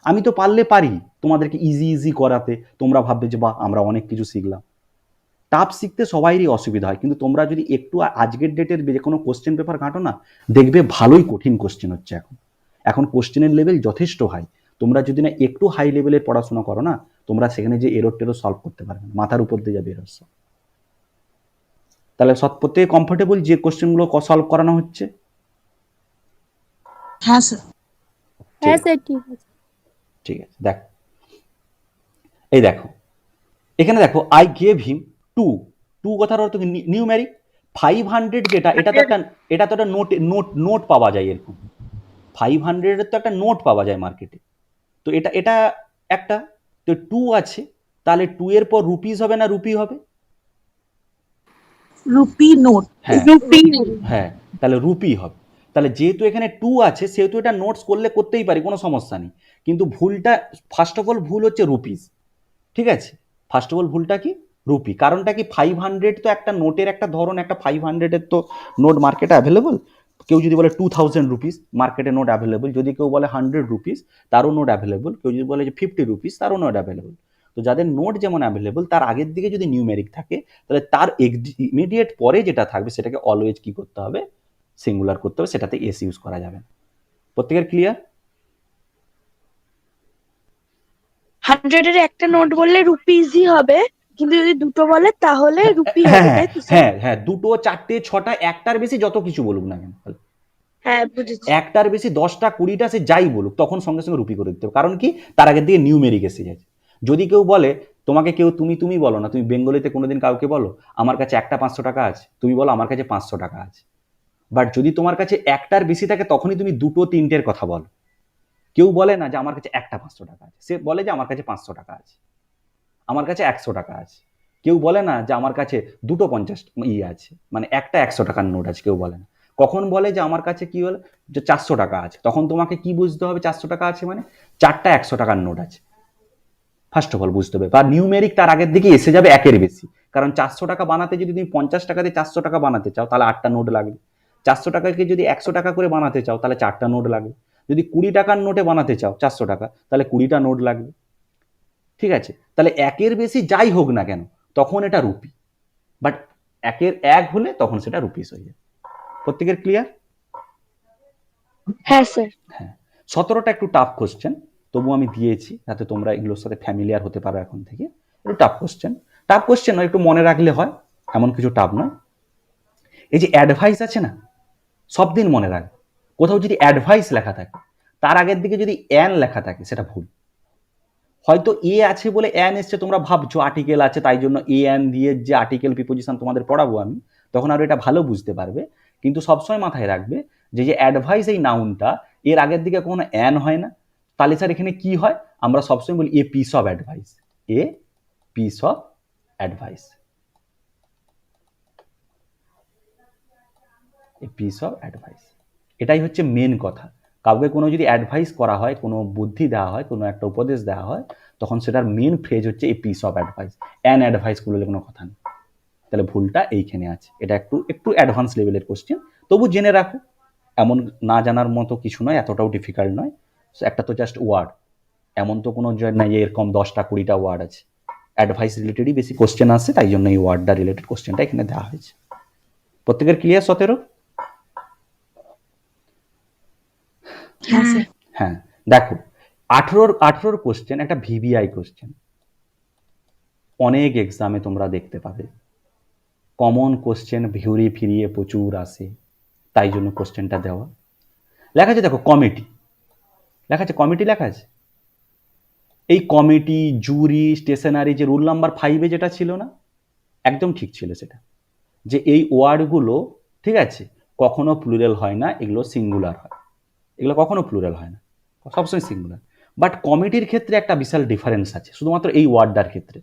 আমি তো পারলে পারি তোমাদেরকে ইজি করাতে, তোমরা ভাববে যে বাহ আমরা অনেক কিছু শিখলাম। টাফ শিখতে সবাইরই অসুবিধা হয়, কিন্তু তোমরা যদি একটু আজকের ডেটের যে কোনো কোশ্চেন পেপার ঘাঁটো না, দেখবে ভালোই কঠিন কোশ্চেন হচ্ছে এখন কোশ্চেনের লেভেল যথেষ্ট হাই। তোমরা যদি না একটু হাই লেভেলের পড়াশোনা করো না, তোমরা সেখানে যে এরর সলভ করতে পারবে না, মাথার উপর দিয়ে যাবে এরর। তাহলে প্রত্যেকে কমফোর্টেবল যে কোশ্চেনগুলো সলভ করানো হচ্ছে? হ্যাঁ স্যার। ঠিক আছে, দেখো এই দেখো এখানে দেখো, আই গেভ হিম টু কথার অর্থ নিউমেরিক 500 যেটা, এটা তো একটা নোট পাওয়া যায় এরকম। 500 তো একটা নোট পাওয়া যায় মার্কেটে। তো এটা একটা তো 2 আছে, তাহলে 2 এর পর রুপিস হবে না রুপি হবে? Rupee note. হ্যাঁ, তাহলে রুপি হবে। তাহলে যেহেতু এখানে 2 আছে সেহেতু এটা নোটস করতেই পারি, কোনো সমস্যা নেই। কিন্তু ভুলটা ফার্স্ট অফ অল ভুল হচ্ছে রুপিস। ঠিক আছে, ফার্স্ট অফ অল ভুলটা কি? রুপি। কারণটা কি? 500 তো একটা নোটের একটা ধরন, একটা 500-এর তো নোট মার্কেটে অ্যাভেলেবল। কেউ যদি বলে 2000 রুপিস, মার্কেটে নোট অ্যাভেলেবল। যদি কেউ বলে 100 রুপিস, তারও নোট অ্যাভেলেবল। কেউ যদি বলে যে 50 রুপিস, তারও নোট অ্যাভেলেবল। তো যাদের নোট যেমন অ্যাভেলেবল, তার আগের দিকে যদি নিউমেরিক থাকে, তাহলে তার ইমিডিয়েট পরে যেটা থাকবে সেটাকে অলওয়েজ কি করতে হবে? সিঙ্গুলার করতে হবে, সেটাতে এস ইউজ করা যাবে না। প্রত্যেকের ক্লিয়ার? 100 এর একটা নোট বললে রুপিসই হবে, কিন্তু যদি দুটো বলে তাহলে রুপি হবে, তাই তো? হ্যাঁ, 2, 4, 6টা, একটার বেশি যত কিছু বলুক না কেন, হ্যাঁ বুঝেছি। একটার বেশি 10টা 20টা সে যাই বলুক, তখন সঙ্গে সঙ্গে রুপি করে দিতে হবে। কারণ কি? তার আগের দিকে নিউমেরিক এসে যাচ্ছে। যদি কেউ বলে তোমাকে, কেউ তুমি বলো না, তুমি বেঙ্গলিতে কোনোদিন কাউকে বলো আমার কাছে একটা 500 টাকা আছে, তুমি বলো আমার কাছে 500 টাকা আছে। বাট যদি তোমার কাছে একটার বেশি থাকে তখনই তুমি 2, 3টের কথা বলো। কেউ বলে না যে আমার কাছে একটা 500 টাকা আছে, সে বলে যে আমার কাছে 500 টাকা আছে, আমার কাছে 100 টাকা আছে। কেউ বলে না যে আমার কাছে 250 আছে, মানে একটা 100 টাকার নোট আছে, কেউ বলে না। কখন বলে যে আমার কাছে কি বলে যে 400 টাকা আছে, তখন তোমাকে কি বুঝতে হবে? 400 টাকা আছে মানে 4টা 100 টাকার নোট আছে, ফার্স্ট অফ অল বুঝতে হবে। বা নিউমেরিক তার আগের দিকে এসে যাবে একের বেশি। কারণ 400 টাকা বানাতে যদি তুমি 50 টাকা দিয়ে 400 টাকা বানাতে চাও, তাহলে 8টা নোট লাগবে। 400 টাকাকে যদি 100 টাকা করে বানাতে চাও, তাহলে 4টা নোট লাগবে। যদি 20 টাকার নোটে বানাতে চাও 400 টাকা, তাহলে 20টা নোট লাগবে। ঠিক আছে, তাহলে একের বেশি যাই হোক না কেন তখন এটা রুপি, বাট একের 1 হলে তখন সেটা রুপিস হয়ে যায়। প্রত্যেকের ক্লিয়ার? হ্যাঁ স্যার। হ্যাঁ, 17টা একটু টাফ কোশ্চেন, তবু আমি দিয়েছি যাতে তোমরা এগুলোর সাথে ফ্যামিলিয়ার হতে পারো। এখন থেকে একটু টাফ কোশ্চেন নয়, একটু মনে রাখলে হয়, এমন কিছু টাফ নয়। এই যে অ্যাডভাইস আছে না, সব দিন মনে রাখবে, কোথাও যদি অ্যাডভাইস লেখা থাকে তার আগের দিকে যদি অ্যান লেখা থাকে সেটা ভুল। হয়তো এ আছে বলে অ্যান এসছে, তোমরা ভাবছো আর্টিকেল আছে তাই জন্য এ অ্যান দিয়ে যে আর্টিকেল প্রিপোজিশন তোমাদের পড়াবো আমি, তখন আরো এটা ভালো বুঝতে পারবে। কিন্তু সবসময় মাথায় রাখবে যে অ্যাডভাইস এই নাউনটা এর আগের দিকে কোনো অ্যান হয় না, তাহলে স্যার এখানে কি হয়? আমরা সবসময় বলি a piece of advice, a piece of advice, a piece of advice. এটাই হচ্ছে মেন কথা। কাউকে কোনো যদি অ্যাডভাইস করা হয়, কোনো বুদ্ধি দেওয়া হয়, কোনো একটা উপদেশ দেওয়া হয়, তখন সেটার মেন ফ্রেজ হচ্ছে a piece of advice. An advice করলে কোনো কথা নেই। তাহলে ভুলটা এইখানে আছে। এটা একটু অ্যাডভান্স লেভেলের কোশ্চেন, তবু জেনে রাখো, এমন না জানার মতো কিছু নয়, এতটাও ডিফিকাল্ট নয়। একটা তো জাস্ট ওয়ার্ড, এমন তো কোনো নাই যে এরকম 10টা 20টা ওয়ার্ড আছে। অ্যাডভাইস রিলেটেডই বেশি কোশ্চেন আসে, তাই জন্য এই ওয়ার্ডটা রিলেটেড কোশ্চেনটা এখানে দেওয়া হয়েছে। প্রত্যেকের ক্লিয়ার? 17? হ্যাঁ, দেখো 18 কোশ্চেন একটা ভিভিআই কোশ্চেন, অনেক এক্সামে তোমরা দেখতে পাবে। কমন কোশ্চেন ঘুরিয়ে ফিরিয়ে প্রচুর আসে, তাই জন্য কোশ্চেনটা দেওয়া। লেখা আছে দেখো কমিটি, লেখা আছে কমিটি, লেখা আছে। এই কমিটি, জুরি, স্টেশনারি, যে রুল নাম্বার 5-এ যেটা ছিল না, একদম ঠিক ছিল সেটা, যে এই ওয়ার্ডগুলো ঠিক আছে কখনো প্লুরাল হয় না, এগুলো সিঙ্গুলার হয়, এগুলো কখনো প্লুরাল হয় না, সবসময় সিঙ্গুলার। বাট কমিটির ক্ষেত্রে একটা বিশাল ডিফারেন্স আছে, শুধুমাত্র এই ওয়ার্ডটার ক্ষেত্রে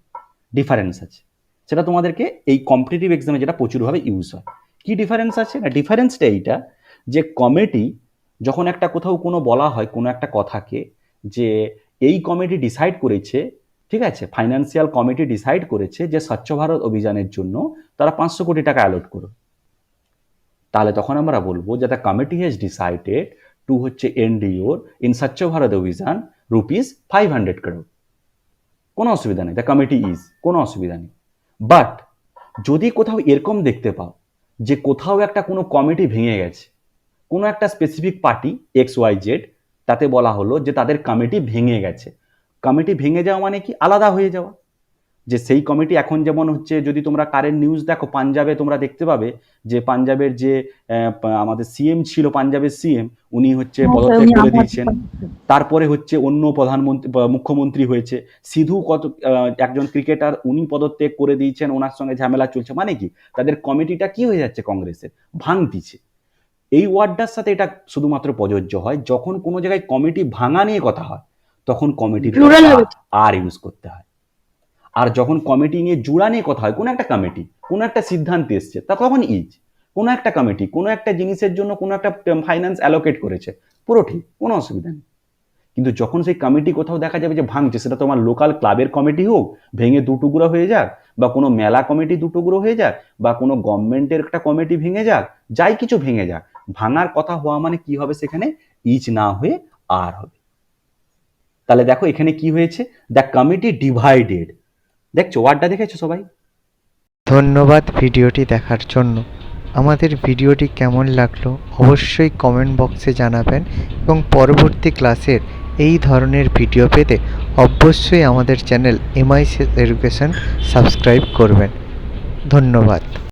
ডিফারেন্স আছে, সেটা তোমাদেরকে এই কম্পিটিটিভ এক্সামে যেটা প্রচুরভাবে ইউজ হয়। কি ডিফারেন্স আছে না? ডিফারেন্সটা এইটা যে কমিটি যখন একটা কোথাও কোনো বলা হয় কোনো একটা কথাকে, যে এই কমিটি ডিসাইড করেছে, ঠিক আছে, ফাইন্যান্সিয়াল কমিটি ডিসাইড করেছে যে স্বচ্ছ ভারত অভিযানের জন্য তারা 500 কোটি টাকা অ্যালট করো, তাহলে তখন আমরা বলবো যে the committee has decided to হচ্ছে এনডিওর ইন স্বচ্ছ ভারত অভিযান ₹500 crore। কোনো অসুবিধা নেই, দ্য কমিটি ইজ, কোনো অসুবিধা নেই। বাট যদি কোথাও এরকম দেখতে পাও যে কোথাও একটা কোনো কমিটি ভেঙে গেছে, কোনো একটা স্পেসিফিক পার্টি XYZ, তাতে বলা হলো যে তাদের কমিটি ভেঙে গেছে, কমিটি ভেঙে যাওয়া মানে কি? আলাদা হয়ে যাওয়া। যে সেই কমিটি এখন যেমন হচ্ছে, যদি তোমরা কারেন্ট নিউজ দেখো, পাঞ্জাবে তোমরা দেখতে পাবে যে পাঞ্জাবের যে আমাদের সিএম ছিল, পাঞ্জাবের সিএম, উনি হচ্ছে পদত্যাগ করে দিয়েছেন। তারপরে হচ্ছে অন্য প্রধানমন্ত্রী মুখ্যমন্ত্রী হয়েছে, সিধু একজন ক্রিকেটার, উনি পদত্যাগ করে দিয়েছেন, ওনার সঙ্গে ঝামেলা চলছে। মানে কি? তাদের কমিটিটা কি হয়ে যাচ্ছে? কংগ্রেসের ভাঙতিছে। এই ওয়ার্ডটার সাথে এটা শুধুমাত্র প্রযোজ্য হয় যখন কোনো জায়গায় কমিটি ভাঙা নিয়ে কথা হয়, তখন কমিটির আর ইউজ করতে হয়। আর যখন কমিটি নিয়ে জোড়া নিয়ে কথা হয়, কোনো একটা কমিটি কোনো একটা সিদ্ধান্তে এসছে, তখন ইজ। কোনো একটা কমিটি কোনো একটা জিনিসের জন্য কোনো একটা ফাইন্যান্স অ্যালোকেট করেছে, পুরো ঠিক, কোনো অসুবিধা নেই। কিন্তু যখন সেই কমিটি কোথাও দেখা যাবে যে ভাঙছে, সেটা তোমার লোকাল ক্লাবের কমিটি হোক, ভেঙে দুটুকরো হয়ে যাক, বা কোনো মেলা কমিটি দুটুকরো হয়ে যাক, বা কোনো গভর্নমেন্টের একটা কমিটি ভেঙে যাক, যাই কিছু ভেঙে যাক, ভাঙার কথা হওয়া মানে কি হবে? সেখানে ইজ না হয়ে আর হবে। তাহলে দেখো এখানে কি হয়েছে? The committee divided. দেখছো ওয়ার্ডটা, দেখেছো সবাই? ধন্যবাদ ভিডিওটি দেখার জন্য। আমাদের ভিডিওটি কেমন লাগলো অবশ্যই কমেন্ট বক্সে জানাবেন, এবং পরবর্তী ক্লাসের এই ধরনের ভিডিও পেতে অবশ্যই আমাদের চ্যানেল MICS এডুকেশন সাবস্ক্রাইব করবেন। ধন্যবাদ।